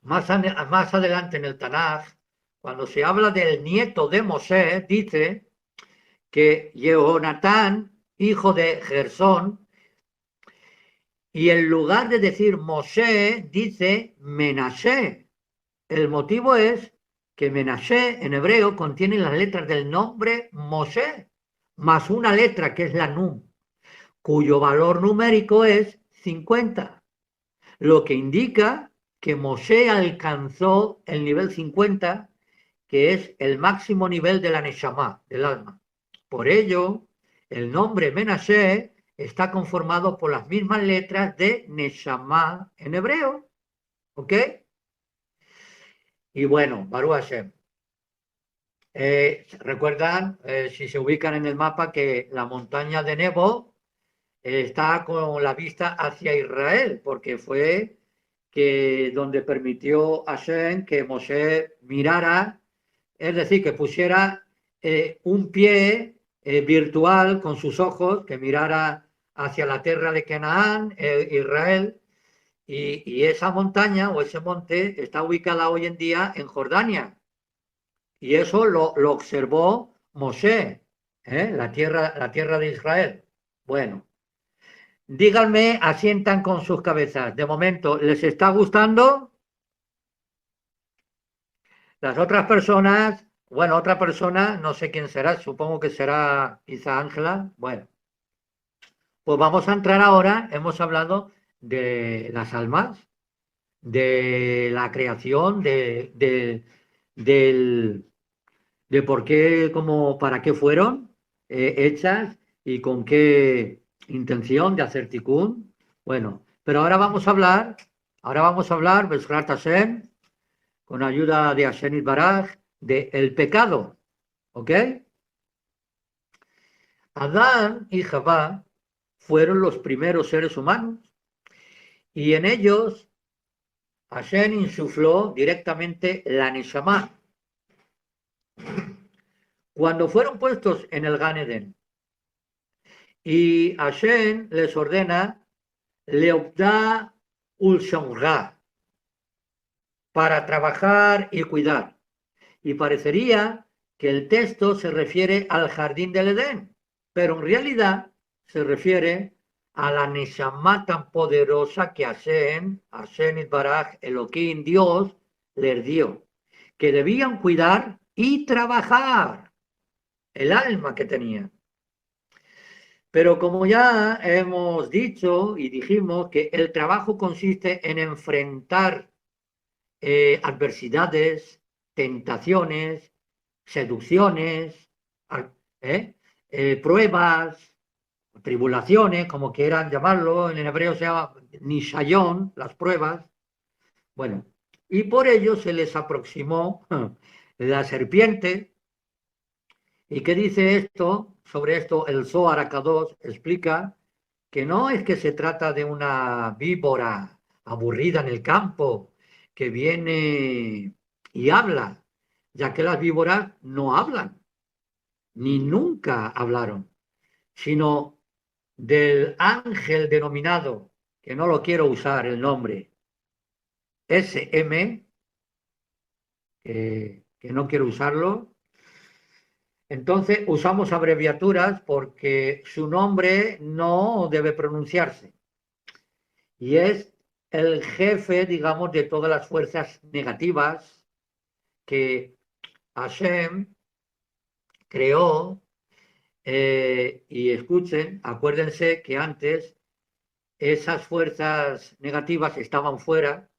más adelante en el Tanaj, cuando se habla del nieto de Mosé, dice que Jehonatán, hijo de Gersón, y en lugar de decir Mosé, dice Menashe. El motivo es que Menashe en hebreo contiene las letras del nombre Mosé, más una letra que es la Nun, cuyo valor numérico es 50, lo que indica que Mosé alcanzó el nivel 50, que es el máximo nivel de la Neshama, del alma. Por ello, el nombre Menashe está conformado por las mismas letras de Neshama en hebreo. ¿Ok? Y bueno, Baruch Hashem. Recuerdan, si se ubican en el mapa, que la montaña de Nebo está con la vista hacia Israel, porque fue donde permitió Hashem que Moshe mirara, es decir, que pusiera un pie virtual con sus ojos, que mirara hacia la tierra de Canaán, Israel, y esa montaña o ese monte está ubicada hoy en día en Jordania. Y eso lo observó Moshe, la tierra de Israel. Bueno, díganme, asientan con sus cabezas. De momento, ¿les está gustando? Las otras personas, bueno, otra persona, no sé quién será, supongo que será quizá Ángela. Bueno, pues vamos a entrar ahora, hemos hablado de las almas, de la creación, de por qué, para qué fueron hechas y con qué intención de hacer tikkun. Bueno, pero ahora vamos a hablar, Besrat Hashem, con ayuda de Hashem Itbaraj, de el pecado. ¿Ok? Adán y Javá fueron los primeros seres humanos y en ellos Hashem insufló directamente la Neshama. Cuando fueron puestos en el Gan Eden y Hashem les ordena Leobda Ulshonra para trabajar y cuidar. Y parecería que el texto se refiere al jardín del Edén, pero en realidad se refiere a la Neshama tan poderosa que Hashem Itbaraj, Elohim, Dios, les dio, que debían cuidar y trabajar el alma que tenían. Pero como ya hemos dicho y dijimos que el trabajo consiste en enfrentar adversidades, tentaciones, seducciones, pruebas, tribulaciones, como quieran llamarlo, en hebreo se llama nishayón, las pruebas. Bueno, y por ello se les aproximó la serpiente. ¿Y qué dice esto? Sobre esto el Zohar HaKadosh explica que no es que se trata de una víbora aburrida en el campo que viene y habla, ya que las víboras no hablan, ni nunca hablaron, sino del ángel denominado, que no lo quiero usar el nombre, SM, que no quiero usarlo. Entonces usamos abreviaturas porque su nombre no debe pronunciarse. Y es el jefe, digamos, de todas las fuerzas negativas que Hashem creó. Y escuchen, acuérdense que antes esas fuerzas negativas estaban fuera,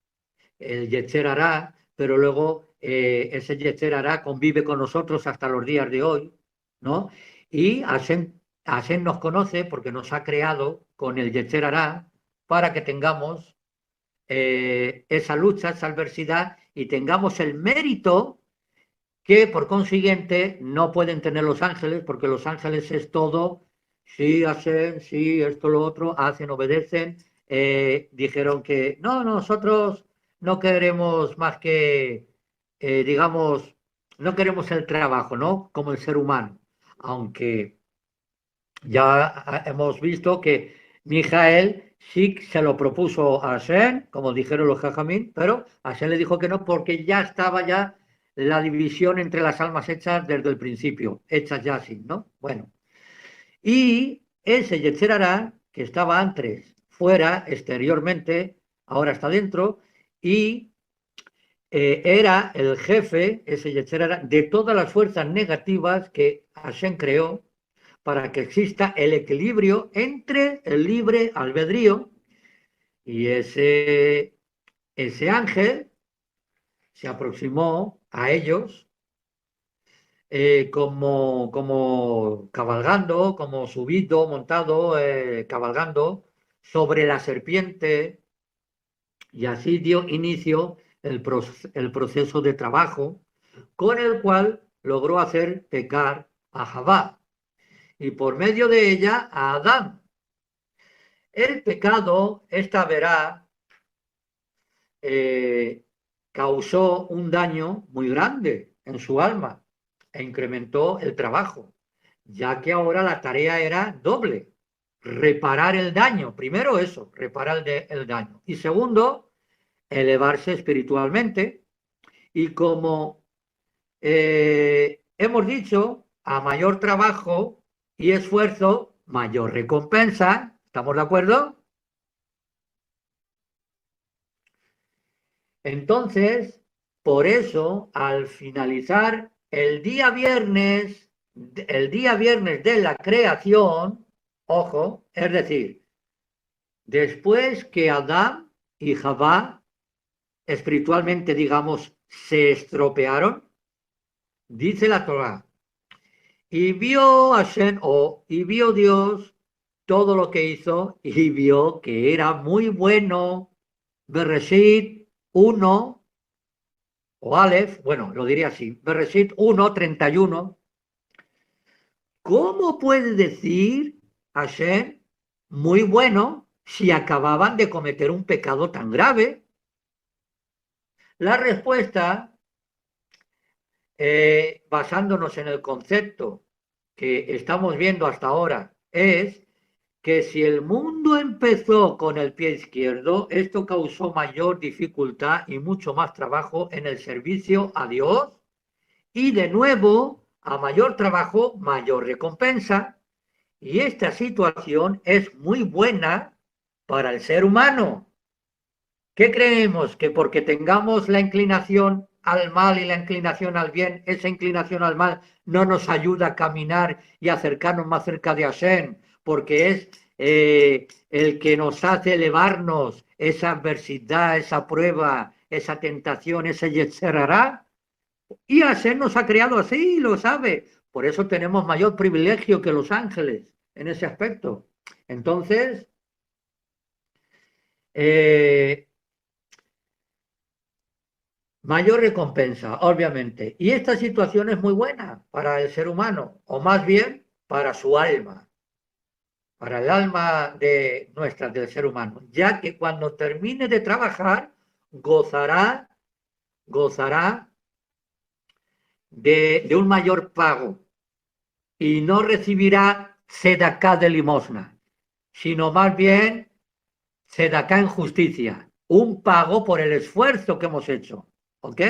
el Yetzer Hará, pero luego ese Yetzer Hará convive con nosotros hasta los días de hoy, ¿no? Y Hashem nos conoce porque nos ha creado con el Yetzer Hará para que tengamos esa lucha, esa adversidad y tengamos el mérito que por consiguiente no pueden tener los ángeles, porque los ángeles es todo, sí hacen, sí, esto, lo otro, hacen, obedecen. Dijeron que no, nosotros no queremos más que, digamos, no queremos el trabajo, ¿no? Como el ser humano, aunque ya hemos visto que Mijael sí se lo propuso a Hashem, como dijeron los Jajamín, pero Hashem le dijo que no porque ya estaba ya la división entre las almas hechas desde el principio, hechas ya así, ¿no? Bueno, y ese Yetzer Hará, que estaba antes fuera, exteriormente, ahora está dentro, y era el jefe, ese Yetzer Hará, de todas las fuerzas negativas que Hashem creó, para que exista el equilibrio entre el libre albedrío y ese ángel se aproximó a ellos como cabalgando, como subido, montado, cabalgando sobre la serpiente y así dio inicio el proceso de trabajo con el cual logró hacer pecar a Javá y por medio de ella a Adán. El pecado, esta verá, causó un daño muy grande en su alma e incrementó el trabajo, ya que ahora la tarea era doble, reparar el daño. Primero eso, reparar el daño. Y segundo, elevarse espiritualmente. Y como hemos dicho, a mayor trabajo y esfuerzo, mayor recompensa. ¿Estamos de acuerdo? Entonces, por eso, al finalizar el día viernes de la creación, ojo, es decir, después que Adán y Javá, espiritualmente, digamos, se estropearon, dice la Torá, y vio Hashem, y vio Dios todo lo que hizo, y vio que era muy bueno. Bereshit 1, o Aleph, bueno, lo diría así, Bereshit 1, 31. ¿Cómo puede decir Hashem muy bueno si acababan de cometer un pecado tan grave? La respuesta, basándonos en el concepto que estamos viendo hasta ahora, es que si el mundo empezó con el pie izquierdo, esto causó mayor dificultad y mucho más trabajo en el servicio a Dios y de nuevo, a mayor trabajo, mayor recompensa Y esta situación es muy buena para el ser humano. ¿Qué creemos? Que porque tengamos la inclinación al mal y la inclinación al bien, esa inclinación al mal no nos ayuda a caminar y acercarnos más cerca de Hashem, porque es el que nos hace elevarnos esa adversidad, esa prueba, esa tentación, ese Yetzer Hará. Y Hashem nos ha creado así, lo sabe. Por eso tenemos mayor privilegio que los ángeles en ese aspecto. Entonces, eh, mayor recompensa, obviamente. Y esta situación es muy buena para el ser humano, o más bien para su alma, para el alma de nuestra, del ser humano, ya que cuando termine de trabajar, gozará de un mayor pago y no recibirá sedacá de limosna, sino más bien sedacá en justicia, un pago por el esfuerzo que hemos hecho. ¿Ok?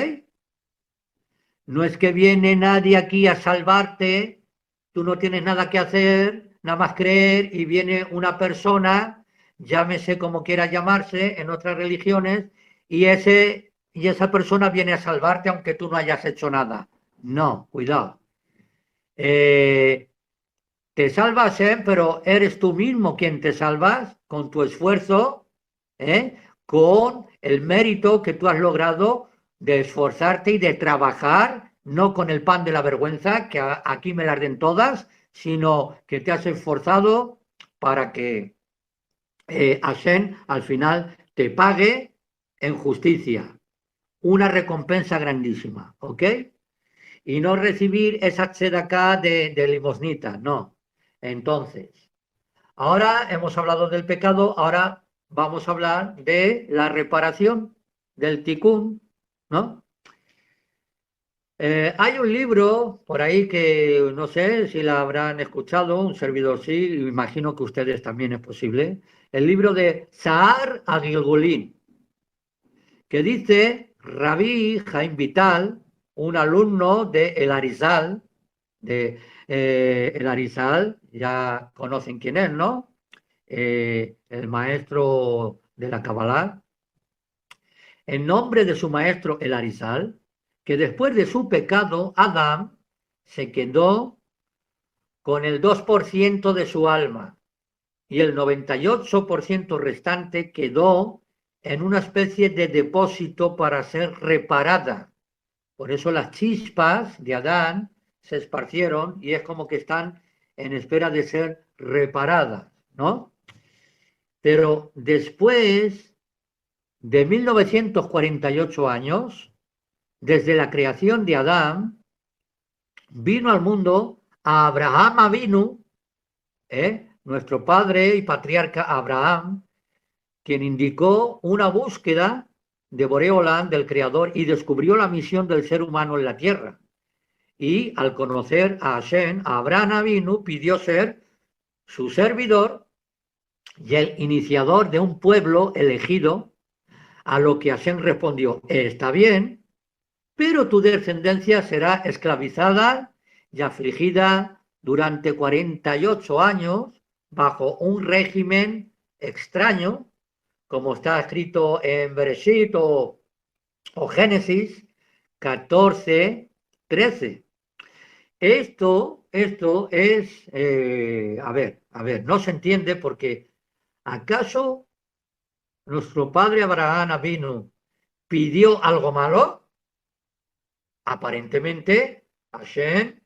No es que viene nadie aquí a salvarte, tú no tienes nada que hacer, nada más creer, y viene una persona, llámese como quiera llamarse en otras religiones, y esa persona viene a salvarte aunque tú no hayas hecho nada. No, cuidado. Eh, Te salvas, pero eres tú mismo quien te salvas con tu esfuerzo, ¿eh? Con el mérito que tú has logrado de esforzarte y de trabajar, no con el pan de la vergüenza, que aquí me las den todas, sino que te has esforzado para que Hashem al final te pague en justicia. Una recompensa grandísima, ¿ok? Y no recibir esa tzedaká de limosnita, no. Entonces, ahora hemos hablado del pecado, ahora vamos a hablar de la reparación, del tikkun, ¿no? Hay un libro por ahí que no sé si la habrán escuchado, un servidor sí, imagino que ustedes también es posible, el libro de Sahar Agilgulín, que dice Rabí Jaim Vital, un alumno de El Arizal, de El Arizal, ya conocen quién es, ¿no? El maestro de la Kabbalah, en nombre de su maestro El Arizal, que después de su pecado, Adán se quedó con el 2% de su alma y el 98% restante quedó en una especie de depósito para ser reparada. Por eso las chispas de Adán se esparcieron y es como que están en espera de ser reparadas, ¿no? Pero después de 1948 años, desde la creación de Adán, vino al mundo a Abraham Avinu, nuestro padre y patriarca Abraham, quien indicó una búsqueda de Boreolán, del Creador, y descubrió la misión del ser humano en la tierra. Y al conocer a Hashem, Abraham Avinu pidió ser su servidor y el iniciador de un pueblo elegido, a lo que Hashem respondió: está bien, pero tu descendencia será esclavizada y afligida durante 48 años bajo un régimen extraño, como está escrito en Bereshit o Génesis 14:13. Esto es, a ver, no se entiende porque ¿acaso nuestro padre Abraham vino, pidió algo malo? Aparentemente, Hashem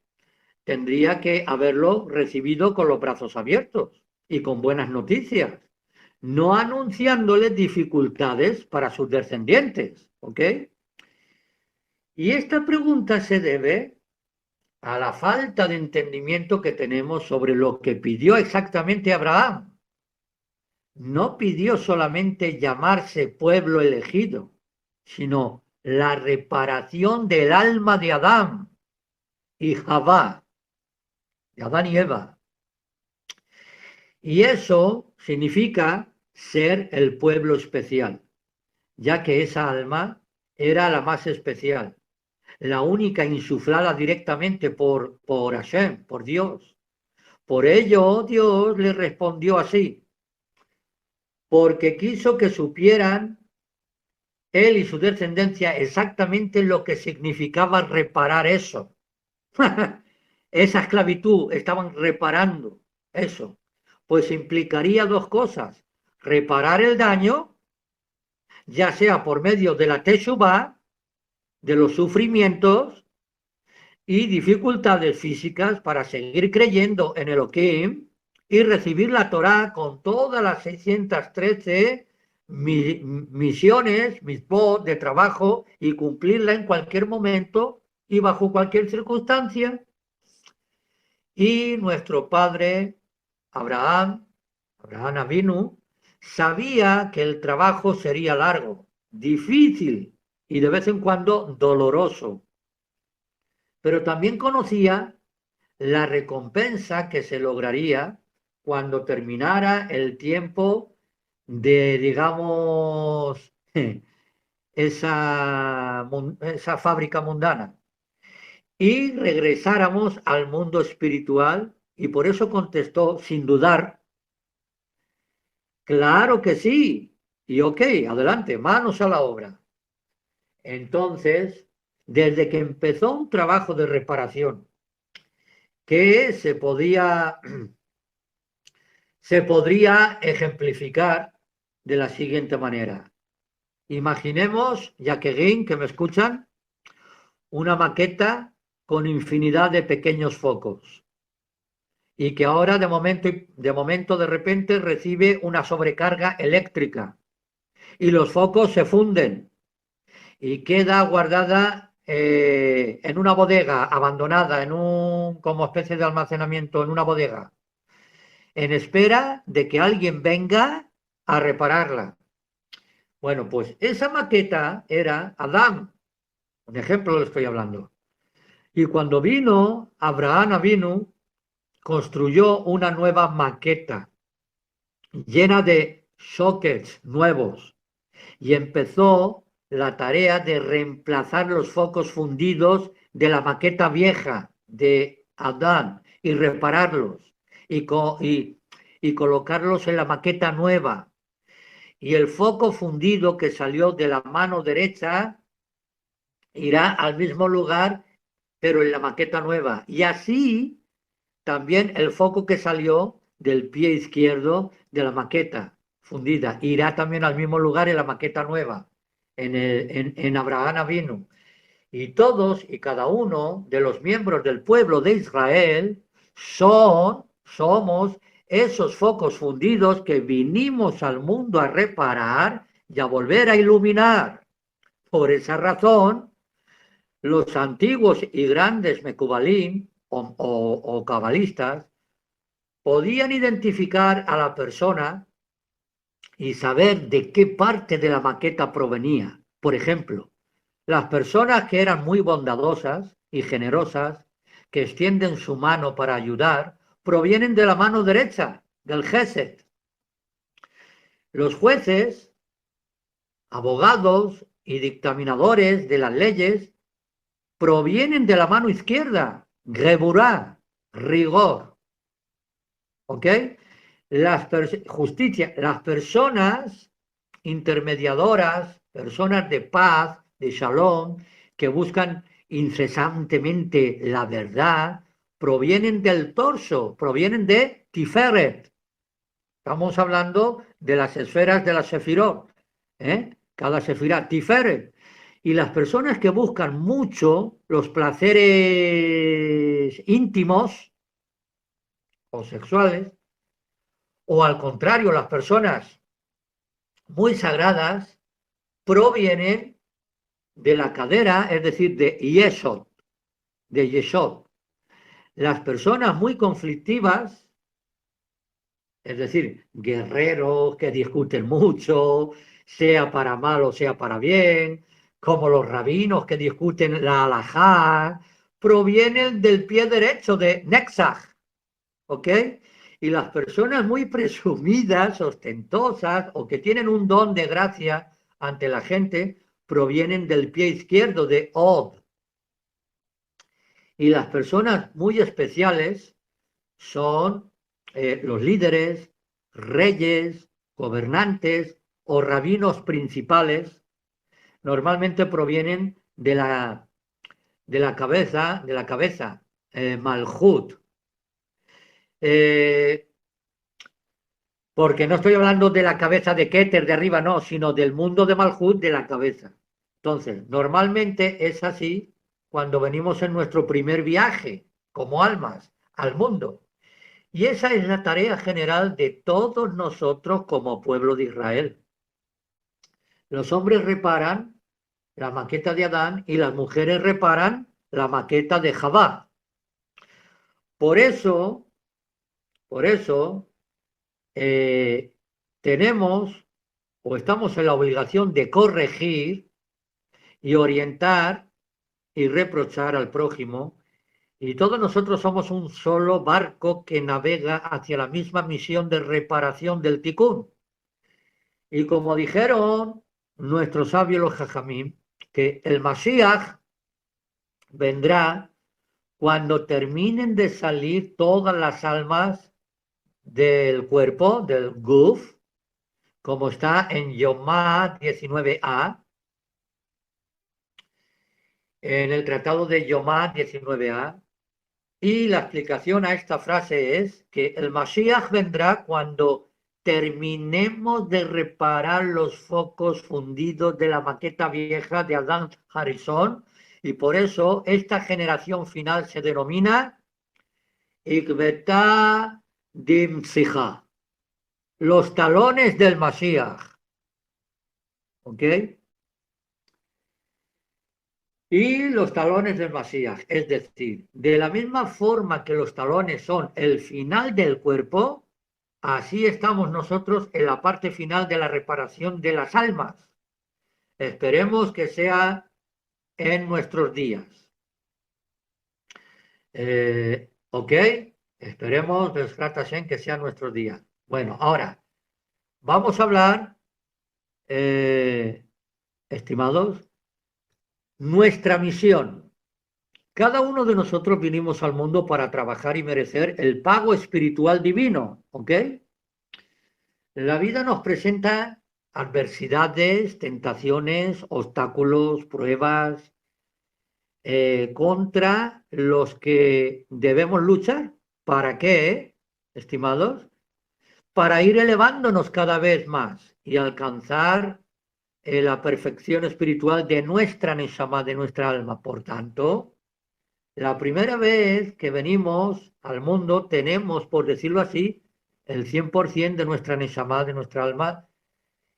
tendría que haberlo recibido con los brazos abiertos y con buenas noticias, no anunciándole dificultades para sus descendientes, ¿ok? Y esta pregunta se debe a la falta de entendimiento que tenemos sobre lo que pidió exactamente Abraham. No pidió solamente llamarse pueblo elegido, sino la reparación del alma de Adán y Javá, de Adán y Eva. Y eso significa ser el pueblo especial, ya que esa alma era la más especial, la única insuflada directamente por Hashem, por Dios. Por ello Dios le respondió así, porque quiso que supieran él y su descendencia exactamente lo que significaba reparar eso. Esa esclavitud, estaban reparando eso. Pues implicaría dos cosas: reparar el daño, ya sea por medio de la Teshuvá, de los sufrimientos y dificultades físicas para seguir creyendo en Elohim y recibir la Torá con todas las 613 misiones, mitzvot de trabajo y cumplirla en cualquier momento y bajo cualquier circunstancia. Y nuestro padre Abraham Avinu, sabía que el trabajo sería largo, difícil y de vez en cuando doloroso, pero también conocía la recompensa que se lograría cuando terminara el tiempo de, digamos, esa fábrica mundana y regresáramos al mundo espiritual. Y por eso contestó sin dudar: claro que sí. Y ok, adelante, manos a la obra. Entonces, desde que empezó un trabajo de reparación que se podría ejemplificar de la siguiente manera. Imaginemos, Jacqueline, que me escuchan, una maqueta con infinidad de pequeños focos y que ahora de repente recibe una sobrecarga eléctrica y los focos se funden y queda guardada en una bodega abandonada, como especie de almacenamiento en una bodega, en espera de que alguien venga a repararla. Bueno, pues esa maqueta era Adán, un ejemplo le estoy hablando. Y cuando vino Abraham construyó una nueva maqueta llena de sockets nuevos y empezó la tarea de reemplazar los focos fundidos de la maqueta vieja de Adán y repararlos y colocarlos en la maqueta nueva. Y el foco fundido que salió de la mano derecha irá al mismo lugar, pero en la maqueta nueva. Y así también el foco que salió del pie izquierdo de la maqueta fundida irá también al mismo lugar en la maqueta nueva, en Abraham Avinu. Y todos y cada uno de los miembros del pueblo de Israel somos esos focos fundidos que vinimos al mundo a reparar y a volver a iluminar. Por esa razón, los antiguos y grandes mecubalín o cabalistas podían identificar a la persona y saber de qué parte de la maqueta provenía. Por ejemplo, las personas que eran muy bondadosas y generosas, que extienden su mano para ayudar, provienen de la mano derecha, del Gesed. Los jueces, abogados y dictaminadores de las leyes provienen de la mano izquierda, Geburá, rigor. ¿Ok? Justicia, las personas intermediadoras, personas de paz, de shalom, que buscan incesantemente la verdad, provienen del torso, provienen de Tiferet. Estamos hablando de las esferas de la Sefirot, cada sefirá, Tiferet. Y las personas que buscan mucho los placeres íntimos o sexuales, o al contrario, las personas muy sagradas, provienen de la cadera, es decir, de Yesod, de Yesod. Las personas muy conflictivas, es decir, guerreros que discuten mucho, sea para mal o sea para bien, como los rabinos que discuten la halajá, provienen del pie derecho de Netzach, ¿ok? Y las personas muy presumidas, ostentosas o que tienen un don de gracia ante la gente, provienen del pie izquierdo de Od. Y las personas muy especiales son los líderes, reyes, gobernantes o rabinos principales, normalmente provienen de la cabeza, Malhut. Porque no estoy hablando de la cabeza de Keter de arriba, no, sino del mundo de Malhut, de la cabeza. Entonces, normalmente es así cuando venimos en nuestro primer viaje como almas al mundo. Y esa es la tarea general de todos nosotros como pueblo de Israel. Los hombres reparan la maqueta de Adán y las mujeres reparan la maqueta de Javá. Por eso, tenemos o estamos en la obligación de corregir y orientar y reprochar al prójimo. Y todos nosotros somos un solo barco que navega hacia la misma misión de reparación del Tikún. Y como dijeron nuestros sabios los Jajamim, que el Mashiach vendrá cuando terminen de salir todas las almas del cuerpo, del Guf, como está en Yomá 19a, en el tratado de Yomá 19a. Y la explicación a esta frase es que el Mashiach vendrá cuando terminemos de reparar los focos fundidos de la maqueta vieja de Adán Harrison, y por eso esta generación final se denomina Ikbetá Dimsija, los talones del Mashiach. ¿Ok? Y los talones del Mashiach, es decir, de la misma forma que los talones son el final del cuerpo, así estamos nosotros en la parte final de la reparación de las almas. Esperemos que sea en nuestros días. ¿Ok? Esperemos, que sea en nuestros días. Bueno, ahora, vamos a hablar, estimados, nuestra misión. Cada uno de nosotros vinimos al mundo para trabajar y merecer el pago espiritual divino, ¿ok? La vida nos presenta adversidades, tentaciones, obstáculos, pruebas, contra los que debemos luchar. ¿Para qué, estimados? Para ir elevándonos cada vez más y alcanzar la perfección espiritual de nuestra Neshama, de nuestra alma. Por tanto, la primera vez que venimos al mundo tenemos, por decirlo así, el 100% de nuestra Neshama, de nuestra alma,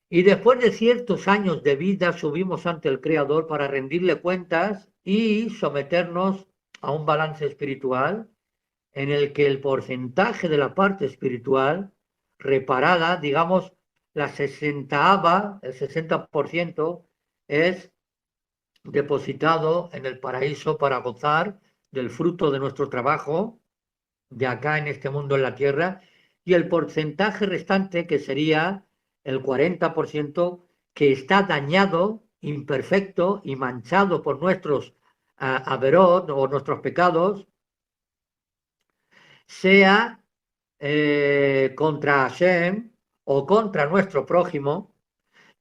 y después de ciertos años de vida subimos ante el Creador para rendirle cuentas y someternos a un balance espiritual en el que el porcentaje de la parte espiritual reparada, digamos, la 60ava, el 60% es depositado en el paraíso para gozar del fruto de nuestro trabajo de acá en este mundo en la tierra, y el porcentaje restante, que sería el 40%, que está dañado, imperfecto y manchado por nuestros averot o nuestros pecados, sea contra Hashem o contra nuestro prójimo,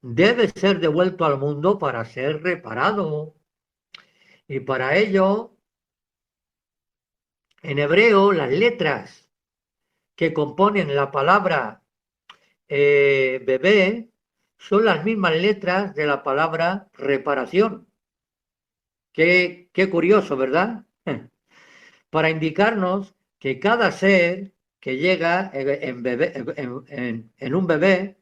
debe ser devuelto al mundo para ser reparado. Y para ello, en hebreo, las letras que componen la palabra bebé son las mismas letras de la palabra reparación. Qué curioso, ¿verdad? Para indicarnos que cada ser que llega en un bebé,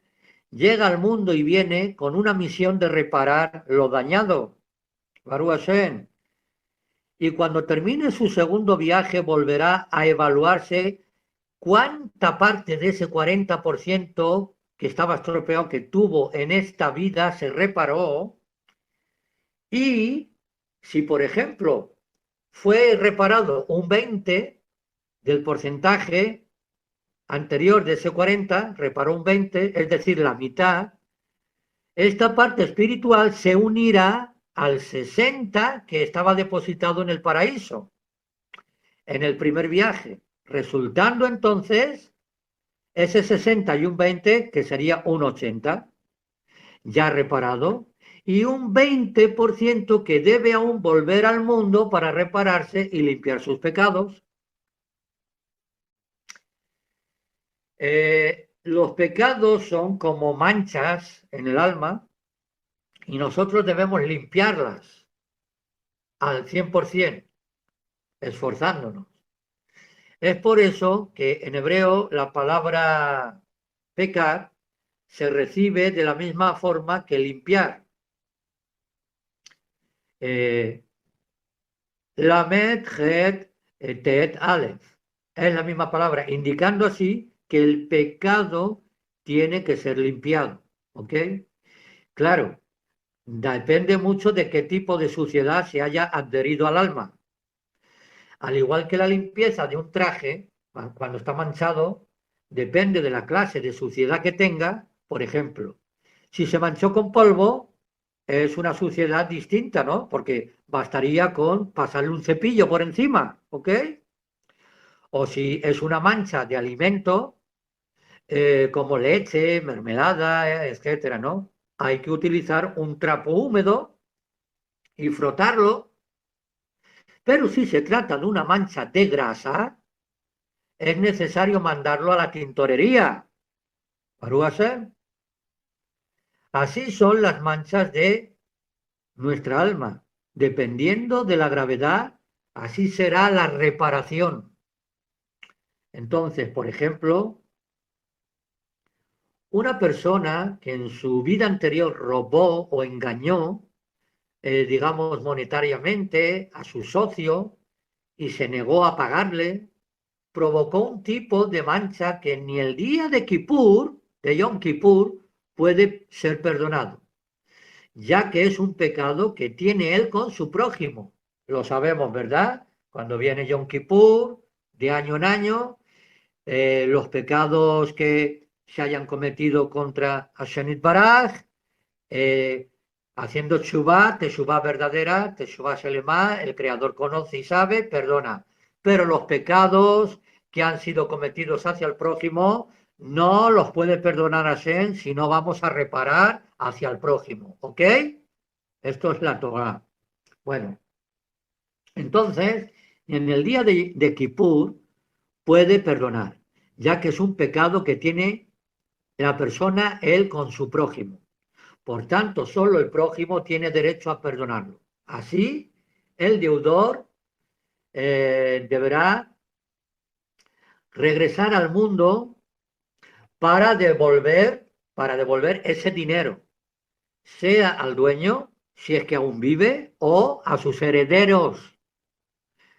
llega al mundo y viene con una misión de reparar lo dañado. Baruch Hashem. Y cuando termine su segundo viaje volverá a evaluarse cuánta parte de ese 40% que estaba estropeado, que tuvo en esta vida, se reparó. Y si, por ejemplo, fue reparado un 20 del porcentaje anterior de ese 40, reparó un 20, es decir, la mitad, esta parte espiritual se unirá al 60 que estaba depositado en el paraíso, en el primer viaje. resultando entonces ese 60 y un 20, que sería un 80, ya reparado, y un 20% que debe aún volver al mundo para repararse y limpiar sus pecados. Los pecados son como manchas en el alma y nosotros debemos limpiarlas al 100%, esforzándonos. Es por eso que en hebreo la palabra pecar se recibe de la misma forma que limpiar. Lamed, Het, Tet, Aleph. Es la misma palabra, indicando así que el pecado tiene que ser limpiado. ¿Ok? Claro, depende mucho de qué tipo de suciedad se haya adherido al alma. Al igual que la limpieza de un traje, cuando está manchado, depende de la clase de suciedad que tenga. Por ejemplo, si se manchó con polvo, es una suciedad distinta, ¿no? Porque bastaría con pasarle un cepillo por encima, ¿ok? O si es una mancha de alimento, como leche, mermelada, etcétera, ¿no? Hay que utilizar un trapo húmedo y frotarlo. Pero si se trata de una mancha de grasa, es necesario mandarlo a la tintorería. ¿Para hacer? Así son las manchas de nuestra alma. Dependiendo de la gravedad, así será la reparación. Entonces, por ejemplo, una persona que en su vida anterior robó o engañó, digamos, monetariamente a su socio y se negó a pagarle, provocó un tipo de mancha que ni el día de Kippur, de Yom Kippur, puede ser perdonado, ya que es un pecado que tiene él con su prójimo. Lo sabemos, ¿verdad? Cuando viene Yom Kippur, de año en año, los pecados que se hayan cometido contra Hashem Baraj, haciendo teshuvá verdadera, teshuvá selemá, el Creador conoce y sabe, perdona. Pero los pecados que han sido cometidos hacia el prójimo no los puede perdonar Hashem si no vamos a reparar hacia el prójimo, ¿ok? Esto es la Torah. Bueno, entonces, en el día de Kippur puede perdonar, ya que es un pecado que tiene la persona, él con su prójimo. Por tanto, solo el prójimo tiene derecho a perdonarlo. Así, el deudor deberá regresar al mundo para devolver ese dinero, sea al dueño, si es que aún vive, o a sus herederos.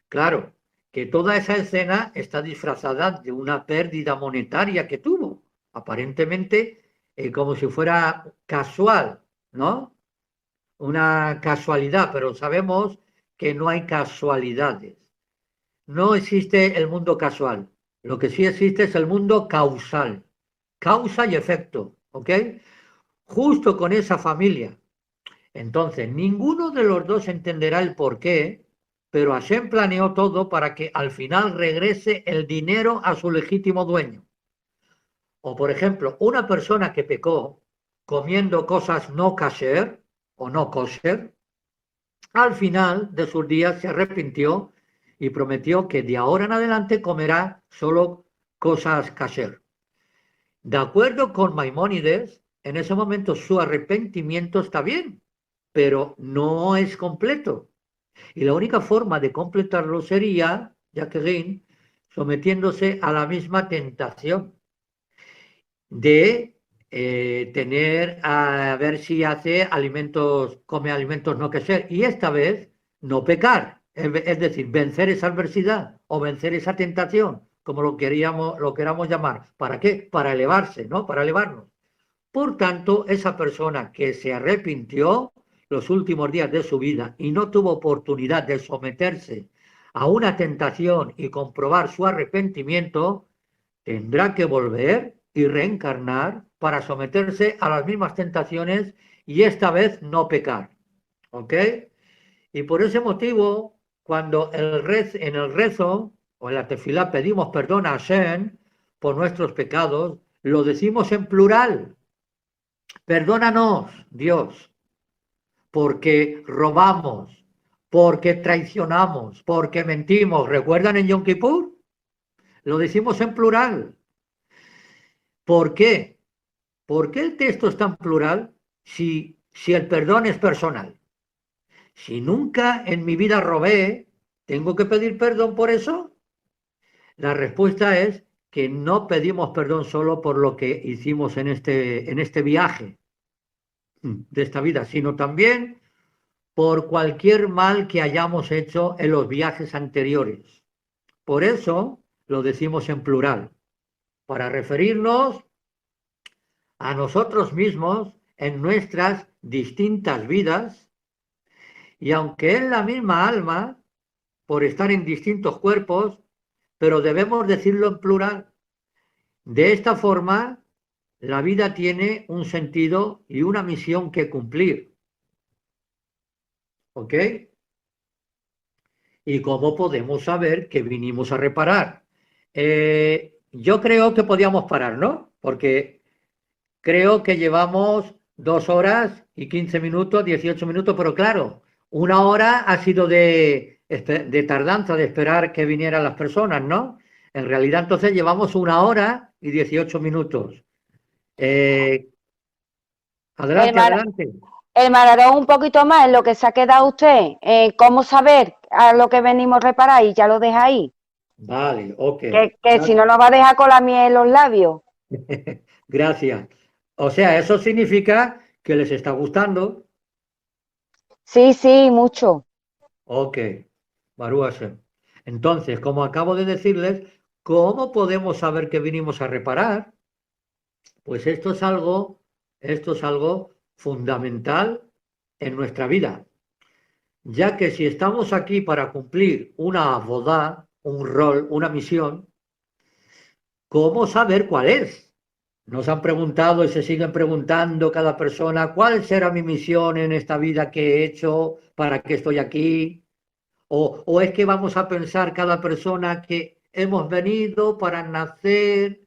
Claro, que toda esa escena está disfrazada de una pérdida monetaria que tuvo, aparentemente como si fuera casual, ¿no? Una casualidad, pero sabemos que no hay casualidades. No existe el mundo casual. Lo que sí existe es el mundo causal. Causa y efecto, ¿ok? Justo con esa familia. Entonces, ninguno de los dos entenderá el por qué, pero Hashem planeó todo para que al final regrese el dinero a su legítimo dueño. O, por ejemplo, una persona que pecó comiendo cosas no kasher o no kosher, al final de sus días se arrepintió y prometió que de ahora en adelante comerá solo cosas kasher. De acuerdo con Maimónides, en ese momento su arrepentimiento está bien, pero no es completo. Y la única forma de completarlo sería, Jacqueline, sometiéndose a la misma tentación de tener, a ver si hace alimentos, come alimentos no kosher, y esta vez no pecar, es decir, vencer esa adversidad o vencer esa tentación, como lo queramos llamar. ¿Para qué? Para elevarse, ¿no? Para elevarnos. Por tanto, esa persona que se arrepintió los últimos días de su vida y no tuvo oportunidad de someterse a una tentación y comprobar su arrepentimiento, tendrá que volver y reencarnar para someterse a las mismas tentaciones y esta vez no pecar. ¿Ok? Y por ese motivo, cuando en el rezo o en la tefilá pedimos perdón a Hashem por nuestros pecados, lo decimos en plural. Perdónanos, Dios, porque robamos, porque traicionamos, porque mentimos. ¿Recuerdan en Yom Kippur? Lo decimos en plural. ¿Por qué? ¿Por qué el texto está en plural si el perdón es personal? Si nunca en mi vida robé, ¿tengo que pedir perdón por eso? La respuesta es que no pedimos perdón solo por lo que hicimos en este viaje de esta vida, sino también por cualquier mal que hayamos hecho en los viajes anteriores. Por eso lo decimos en plural, para referirnos a nosotros mismos en nuestras distintas vidas, y aunque es la misma alma, por estar en distintos cuerpos, pero debemos decirlo en plural. De esta forma, la vida tiene un sentido y una misión que cumplir. ¿Ok? ¿Y cómo podemos saber que vinimos a reparar? Yo creo que podíamos parar, ¿no? Porque creo que llevamos 2 horas y 15 minutos, 18 minutos, pero claro, 1 hora ha sido de tardanza, de esperar que vinieran las personas, ¿no? En realidad entonces llevamos 1 hora y 18 minutos. Eh, El, adelante, mar- adelante. el Maradón un poquito más en lo que se ha quedado usted. ¿Cómo saber a lo que venimos a reparar? Y ya lo deja ahí. Vale, ok. Que si no nos va a dejar con la miel en los labios. Gracias. O sea, eso significa que les está gustando. Sí, sí, mucho. Ok, Baruch Hashem. Entonces, como acabo de decirles, ¿cómo podemos saber que vinimos a reparar? Pues esto es algo fundamental en nuestra vida, ya que si estamos aquí para cumplir una vodá, un rol, una misión, ¿cómo saber cuál es? Nos han preguntado y se siguen preguntando cada persona, ¿cuál será mi misión en esta vida que he hecho? ¿Para qué estoy aquí? O es que vamos a pensar cada persona que hemos venido para nacer,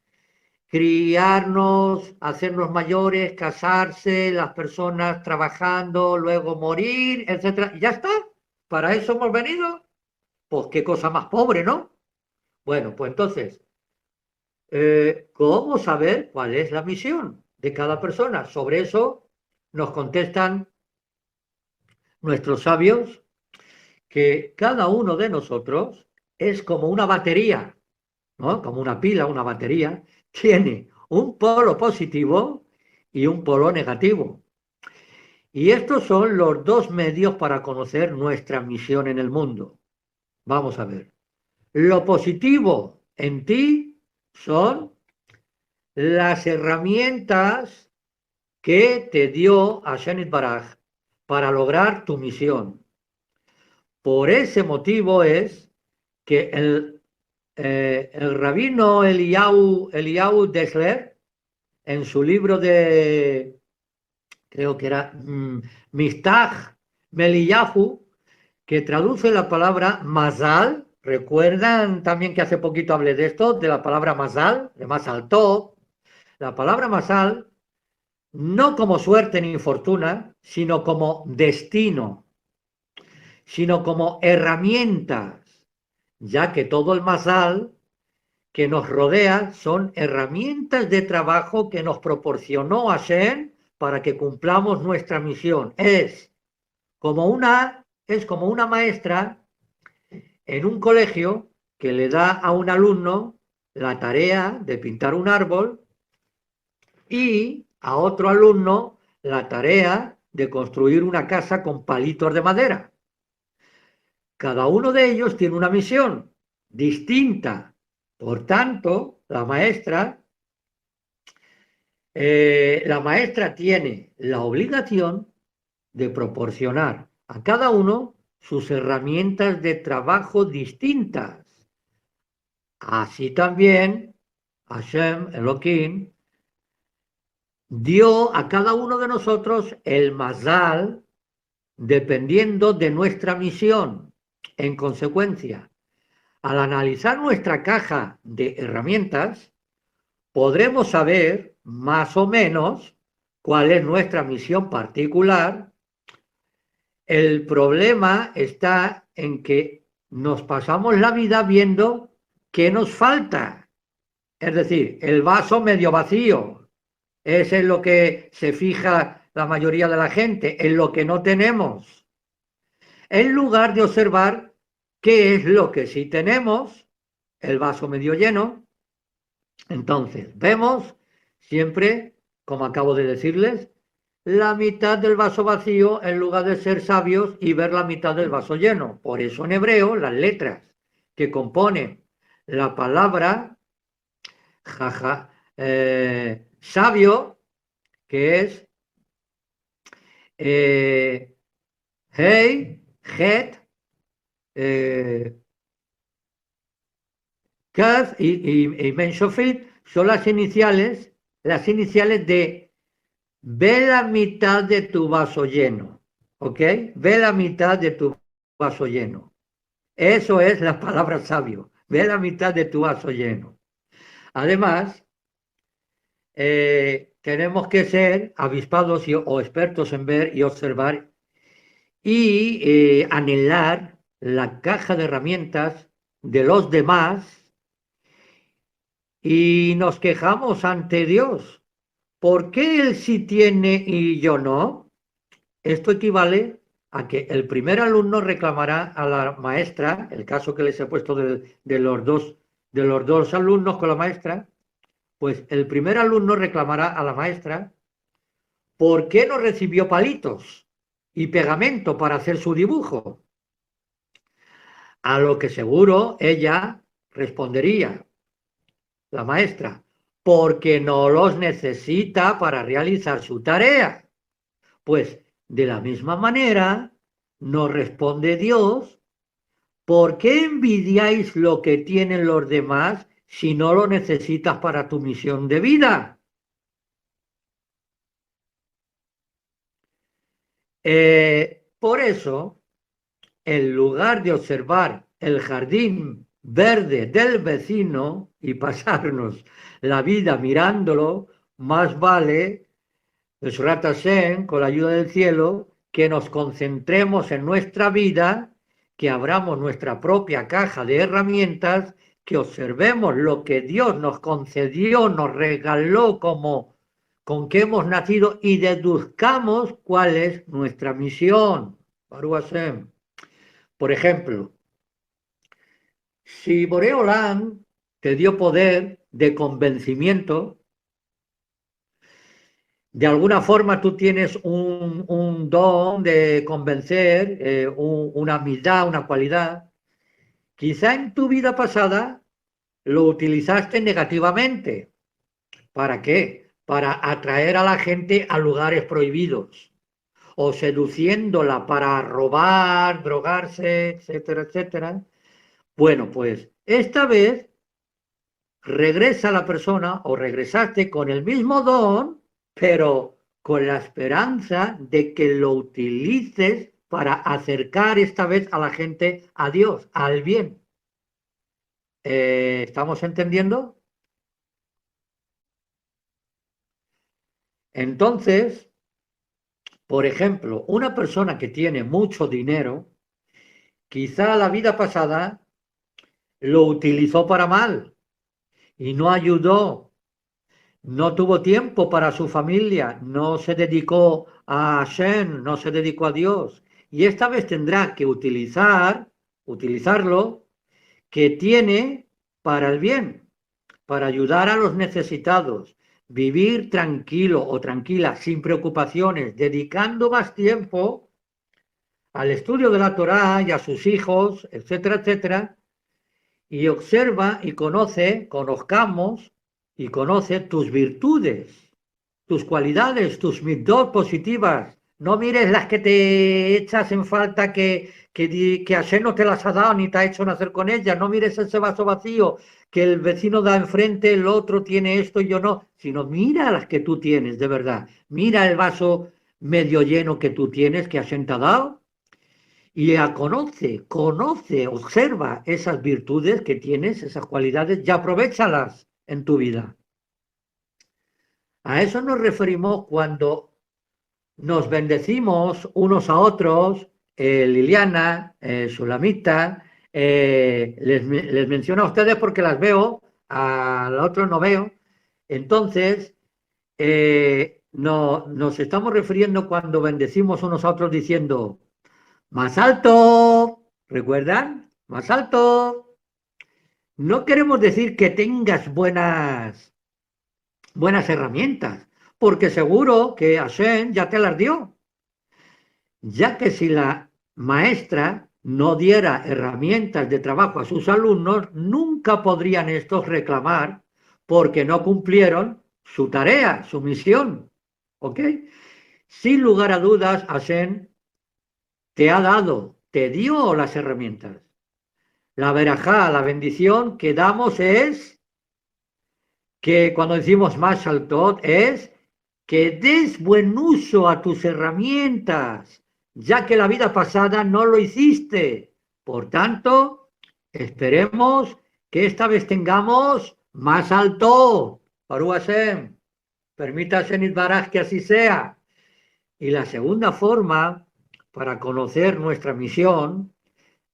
criarnos, hacernos mayores, casarse, las personas trabajando, luego morir, etcétera. ¿Y ya está? ¿Para eso hemos venido? Pues qué cosa más pobre, ¿no? Bueno, pues entonces, ¿cómo saber cuál es la misión de cada persona? Sobre eso nos contestan nuestros sabios que cada uno de nosotros es como una batería, ¿no? Como una pila, una batería, tiene un polo positivo y un polo negativo. Y estos son los dos medios para conocer nuestra misión en el mundo. Vamos a ver. Lo positivo en ti son las herramientas que te dio Hashem Baraj para lograr tu misión. Por ese motivo es que el rabino Eliyahu Dessler, en su libro de, creo que era Miftah Meliyahu, que traduce la palabra Mazal. ¿Recuerdan también que hace poquito hablé de esto, de la palabra Mazal, de Mazal Tov? La palabra Mazal, no como suerte ni fortuna, sino como destino, sino como herramientas, ya que todo el Mazal que nos rodea son herramientas de trabajo que nos proporcionó Hashem para que cumplamos nuestra misión. Es como una maestra en un colegio que le da a un alumno la tarea de pintar un árbol y a otro alumno la tarea de construir una casa con palitos de madera. Cada uno de ellos tiene una misión distinta. Por tanto, la maestra tiene la obligación de proporcionar a cada uno sus herramientas de trabajo distintas. Así también, Hashem, Elohim, dio a cada uno de nosotros el mazal dependiendo de nuestra misión. En consecuencia, al analizar nuestra caja de herramientas, podremos saber más o menos cuál es nuestra misión particular. El problema está en que nos pasamos la vida viendo qué nos falta. Es decir, el vaso medio vacío. Es en lo que se fija la mayoría de la gente, en lo que no tenemos. En lugar de observar qué es lo que sí tenemos, el vaso medio lleno. Entonces, vemos siempre, como acabo de decirles, la mitad del vaso vacío en lugar de ser sabios y ver la mitad del vaso lleno. Por eso en hebreo las letras que componen la palabra sabio, que es Hei, Het, Kaf y Ben Shofit, son las iniciales de ve la mitad de tu vaso lleno, ¿ok? Ve la mitad de tu vaso lleno. Eso es la palabra sabio, ve la mitad de tu vaso lleno. Además, tenemos que ser avispados o expertos en ver y observar y anhelar la caja de herramientas de los demás y nos quejamos ante Dios. ¿Por qué Él sí tiene y yo no? Esto equivale a que el primer alumno reclamará a la maestra, el caso que les he puesto de los dos alumnos con la maestra, pues el primer alumno reclamará a la maestra ¿por qué no recibió palitos y pegamento para hacer su dibujo? A lo que seguro ella respondería, la maestra, porque no los necesita para realizar su tarea. Pues de la misma manera nos responde Dios, ¿por qué envidiáis lo que tienen los demás si no lo necesitas para tu misión de vida? Por eso, en lugar de observar el jardín verde del vecino y pasarnos la vida mirándolo, más vale, Besrat Hashem, con la ayuda del cielo, que nos concentremos en nuestra vida, que abramos nuestra propia caja de herramientas, que observemos lo que Dios nos concedió, nos regaló con que hemos nacido y deduzcamos cuál es nuestra misión. Baruch Hashem. Por ejemplo, si Boreolam te dio poder de convencimiento, de alguna forma tú tienes un don de convencer, una humildad, una cualidad, quizá en tu vida pasada lo utilizaste negativamente. ¿Para qué? Para atraer a la gente a lugares prohibidos o seduciéndola para robar, drogarse, etcétera, etcétera. Bueno, pues esta vez regresa la persona o regresaste con el mismo don, pero con la esperanza de que lo utilices para acercar esta vez a la gente a Dios, al bien. ¿Estamos entendiendo? Entonces, por ejemplo, una persona que tiene mucho dinero, quizá la vida pasada lo utilizó para mal y no ayudó, no tuvo tiempo para su familia, no se dedicó a Hashem, no se dedicó a Dios. Y esta vez tendrá que utilizarlo que tiene para el bien, para ayudar a los necesitados, vivir tranquilo o tranquila, sin preocupaciones, dedicando más tiempo al estudio de la Torá y a sus hijos, etcétera, etcétera, y observa y conozcamos y conoce tus virtudes, tus cualidades, tus mitzvot positivas. No mires las que te echas en falta que Hashem no te las ha dado ni te ha hecho nacer con ellas. No mires ese vaso vacío que el vecino da enfrente, el otro tiene esto y yo no. Sino mira las que tú tienes, de verdad. Mira el vaso medio lleno que tú tienes, que Hashem te ha dado. y conoce, observa esas virtudes que tienes, esas cualidades, y aprovéchalas en tu vida. A eso nos referimos cuando nos bendecimos unos a otros, Liliana, Sulamita, les menciono a ustedes porque las veo, al otro no veo. Entonces, no, nos estamos refiriendo cuando bendecimos unos a otros diciendo, más alto, ¿recuerdan? Más alto. No queremos decir que tengas buenas herramientas, porque seguro que Hashem ya te las dio, ya que si la maestra no diera herramientas de trabajo a sus alumnos, nunca podrían estos reclamar porque no cumplieron su tarea, su misión. ¿Ok? Sin lugar a dudas, Hashem te ha dado, te dio las herramientas. La verajá, la bendición que damos es que cuando decimos Mashal Tov es que des buen uso a tus herramientas, ya que la vida pasada no lo hiciste. Por tanto, esperemos que esta vez tengamos más alto. Baruch Hashem, permítase Nidbaraj que así sea. Y la segunda forma para conocer nuestra misión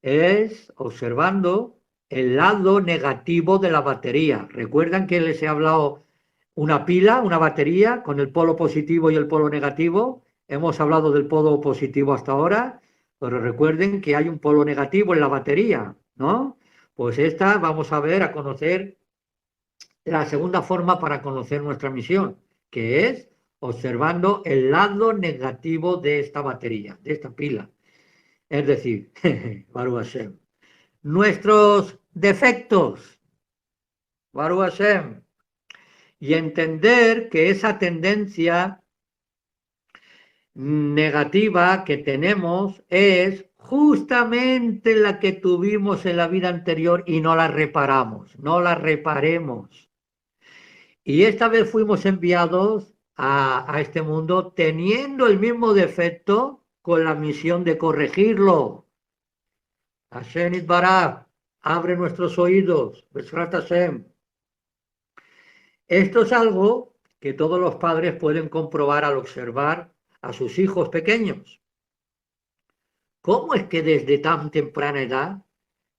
es observando el lado negativo de la batería. ¿Recuerdan que les he hablado una pila, una batería con el polo positivo y el polo negativo? Hemos hablado del polo positivo hasta ahora, pero recuerden que hay un polo negativo en la batería, ¿no? Pues esta vamos a ver, a conocer la segunda forma para conocer nuestra misión, que es observando el lado negativo de esta batería, de esta pila. Es decir, Baruch Hashem, nuestros defectos, Baruch Hashem, y entender que esa tendencia negativa que tenemos es justamente la que tuvimos en la vida anterior y no la reparamos, no la reparemos. Y esta vez fuimos enviados a este mundo teniendo el mismo defecto con la misión de corregirlo. Hashem Itbaraj, abre nuestros oídos, Besrat Hashem. Esto es algo que todos los padres pueden comprobar al observar a sus hijos pequeños. ¿Cómo es que desde tan temprana edad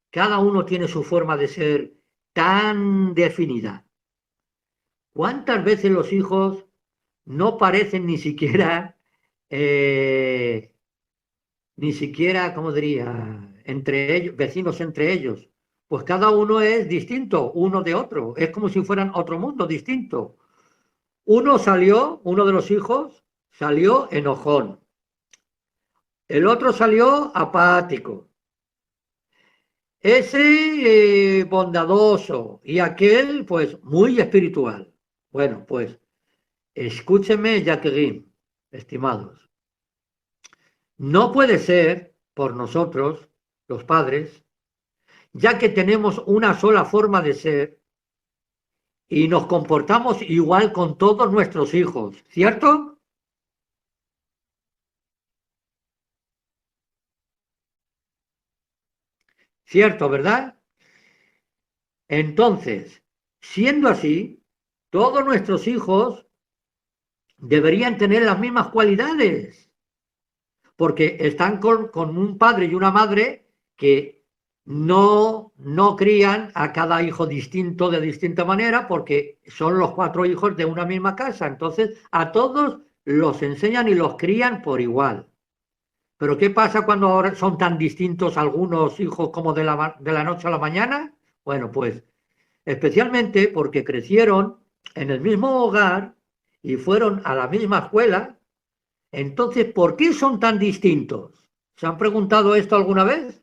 cada uno tiene su forma de ser tan definida? ¿Cuántas veces los hijos no parecen ni siquiera, ¿cómo diría?, entre ellos, vecinos entre ellos? Pues cada uno es distinto uno de otro, es como si fueran otro mundo distinto. Uno de los hijos salió enojón, el otro salió apático, ese bondadoso y aquel pues muy espiritual. Bueno, pues escúcheme, Jacqueline, estimados, no puede ser por nosotros, los padres, ya que tenemos una sola forma de ser y nos comportamos igual con todos nuestros hijos, ¿cierto? Cierto, ¿verdad? Entonces, siendo así, todos nuestros hijos deberían tener las mismas cualidades, porque están con un padre y una madre que no crían a cada hijo distinto de distinta manera, porque son los 4 hijos de una misma casa. Entonces, a todos los enseñan y los crían por igual. Pero ¿qué pasa cuando ahora son tan distintos algunos hijos como de la noche a la mañana? Bueno, pues especialmente porque crecieron en el mismo hogar y fueron a la misma escuela. Entonces, ¿por qué son tan distintos? ¿Se han preguntado esto alguna vez?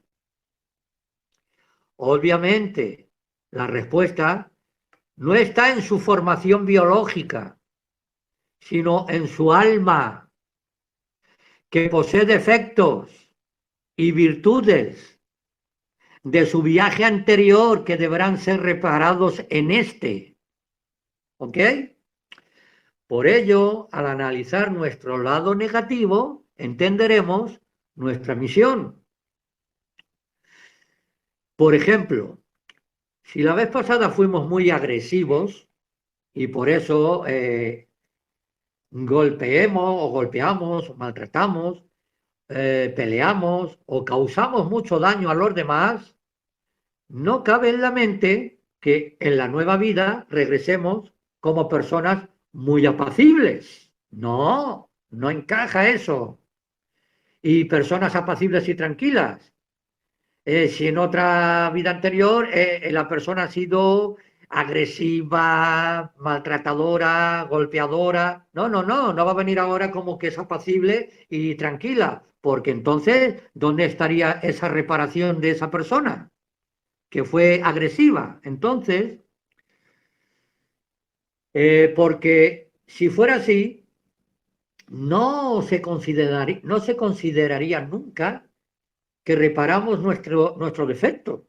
Obviamente, la respuesta no está en su formación biológica, sino en su alma, que posee defectos y virtudes de su viaje anterior que deberán ser reparados en este. ¿Ok? Por ello, al analizar nuestro lado negativo, entenderemos nuestra misión Por ejemplo, si la vez pasada fuimos muy agresivos y por eso golpeamos, o maltratamos, peleamos o causamos mucho daño a los demás, no cabe en la mente que en la nueva vida regresemos como personas muy apacibles. No, no encaja eso. Y personas apacibles y tranquilas. Si en otra vida anterior la persona ha sido agresiva, maltratadora, golpeadora. No, no, no, no va a venir ahora como que es apacible y tranquila, porque entonces, ¿dónde estaría esa reparación de esa persona que fue agresiva? Entonces, porque si fuera así, no se consideraría nunca que reparamos nuestro defecto.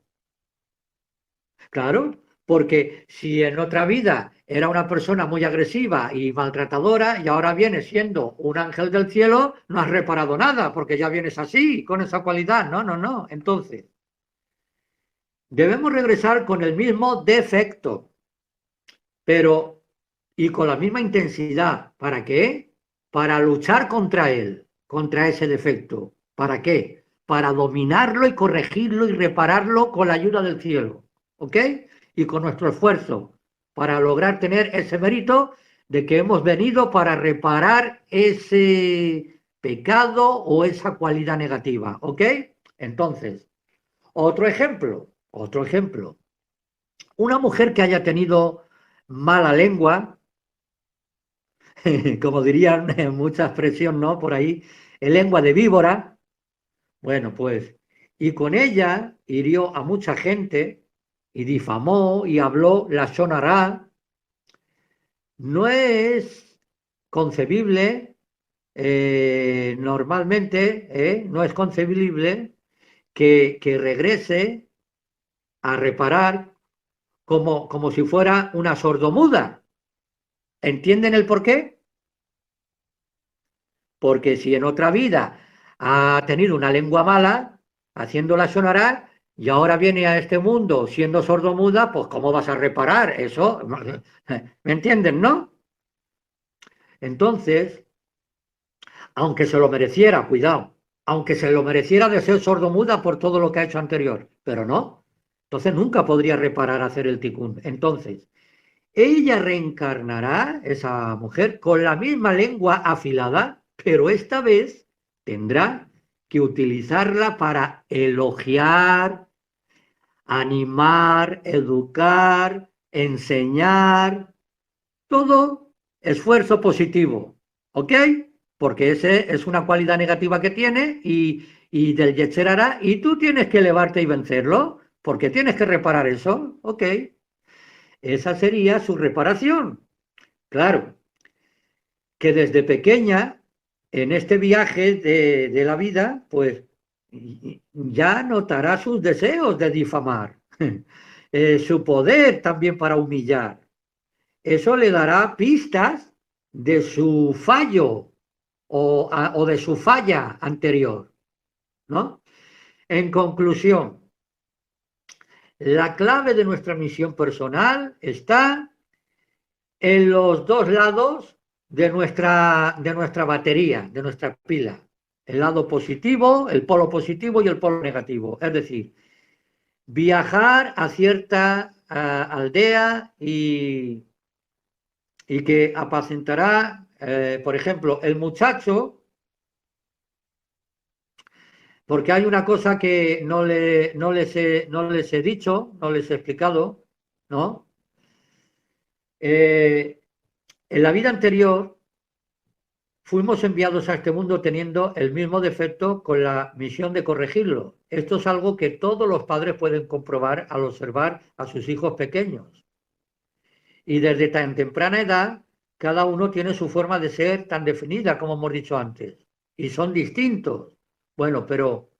Claro, porque si en otra vida era una persona muy agresiva y maltratadora y ahora vienes siendo un ángel del cielo, no has reparado nada, porque ya vienes así, con esa cualidad. No, no, no. Entonces, debemos regresar con el mismo defecto, pero y con la misma intensidad. ¿Para qué? Para luchar contra él, contra ese defecto. ¿Para qué? Para dominarlo y corregirlo y repararlo con la ayuda del cielo. ¿Ok? Y con nuestro esfuerzo, para lograr tener ese mérito de que hemos venido para reparar ese pecado o esa cualidad negativa. ¿Ok? Entonces, otro ejemplo. Una mujer que haya tenido mala lengua, como dirían mucha expresión, ¿no? Por ahí, el lengua de víbora, bueno, pues, y con ella hirió a mucha gente y difamó y habló la shonará, no es concebible, normalmente, no es concebible que regrese a reparar como si fuera una sordomuda. ¿Entienden el porqué? Porque si en otra vida ha tenido una lengua mala, haciéndola sonar, y ahora viene a este mundo siendo sordomuda, pues ¿cómo vas a reparar eso? ¿Me entienden, no? Entonces, aunque se lo mereciera, cuidado, aunque se lo mereciera de ser sordomuda por todo lo que ha hecho anterior, pero no, entonces nunca podría reparar hacer el ticún. Entonces, ella reencarnará, esa mujer, con la misma lengua afilada, pero esta vez tendrá que utilizarla para elogiar, animar, educar, enseñar, todo esfuerzo positivo, ¿ok? Porque ese es una cualidad negativa que tiene y del Yetzer Hará, y tú tienes que elevarte y vencerlo, porque tienes que reparar eso, ¿ok? Esa sería su reparación. Claro, que desde pequeña, en este viaje de la vida, pues ya notará sus deseos de difamar, su poder también para humillar. Eso le dará pistas de su fallo o de su falla anterior, ¿no? En conclusión, la clave de nuestra misión personal está en los dos lados de nuestra batería, de nuestra pila. El lado positivo, el polo positivo y el polo negativo. Es decir, viajar a cierta aldea y que apacentará, por ejemplo, el muchacho, porque hay una cosa que no les he dicho, no les he explicado, ¿no? En la vida anterior fuimos enviados a este mundo teniendo el mismo defecto con la misión de corregirlo. Esto es algo que todos los padres pueden comprobar al observar a sus hijos pequeños. Y desde tan temprana edad, cada uno tiene su forma de ser tan definida, como hemos dicho antes, y son distintos. Bueno, pero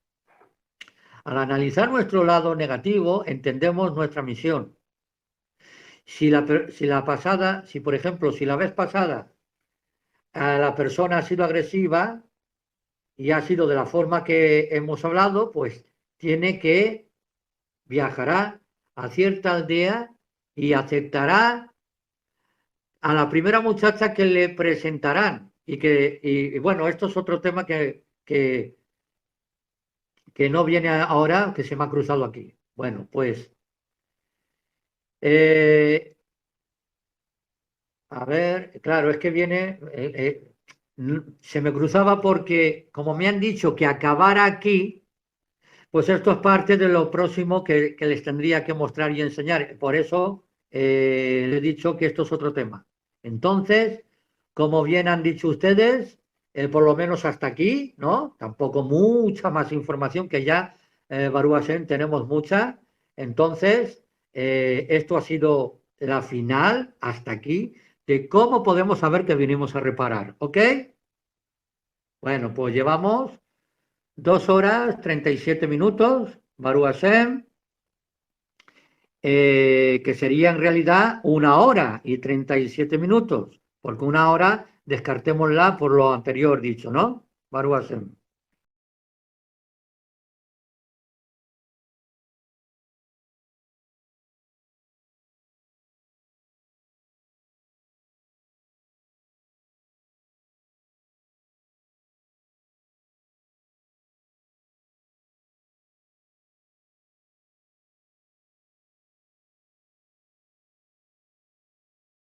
al analizar nuestro lado negativo, entendemos nuestra misión. Si por ejemplo, si la vez pasada a la persona ha sido agresiva y ha sido de la forma que hemos hablado, pues tiene que viajará a cierta aldea y aceptará a la primera muchacha que le presentarán. Y bueno, esto es otro tema que no viene ahora, que se me ha cruzado aquí. Bueno, pues, a ver, claro, es que viene, se me cruzaba porque como me han dicho que acabara aquí, pues esto es parte de lo próximo que les tendría que mostrar y enseñar. Por eso le he dicho que esto es otro tema. Entonces, como bien han dicho ustedes, por lo menos hasta aquí, ¿no? Tampoco mucha más información, que ya, Baruch Hashem, tenemos mucha. Entonces, esto ha sido la final hasta aquí de cómo podemos saber que vinimos a reparar. ¿Ok? Bueno, pues llevamos 2 horas 37 minutos, Baruch Hashem, que sería en realidad 1 hora y 37 minutos, porque 1 hora descartémosla por lo anterior dicho, ¿no? Baruch Hashem.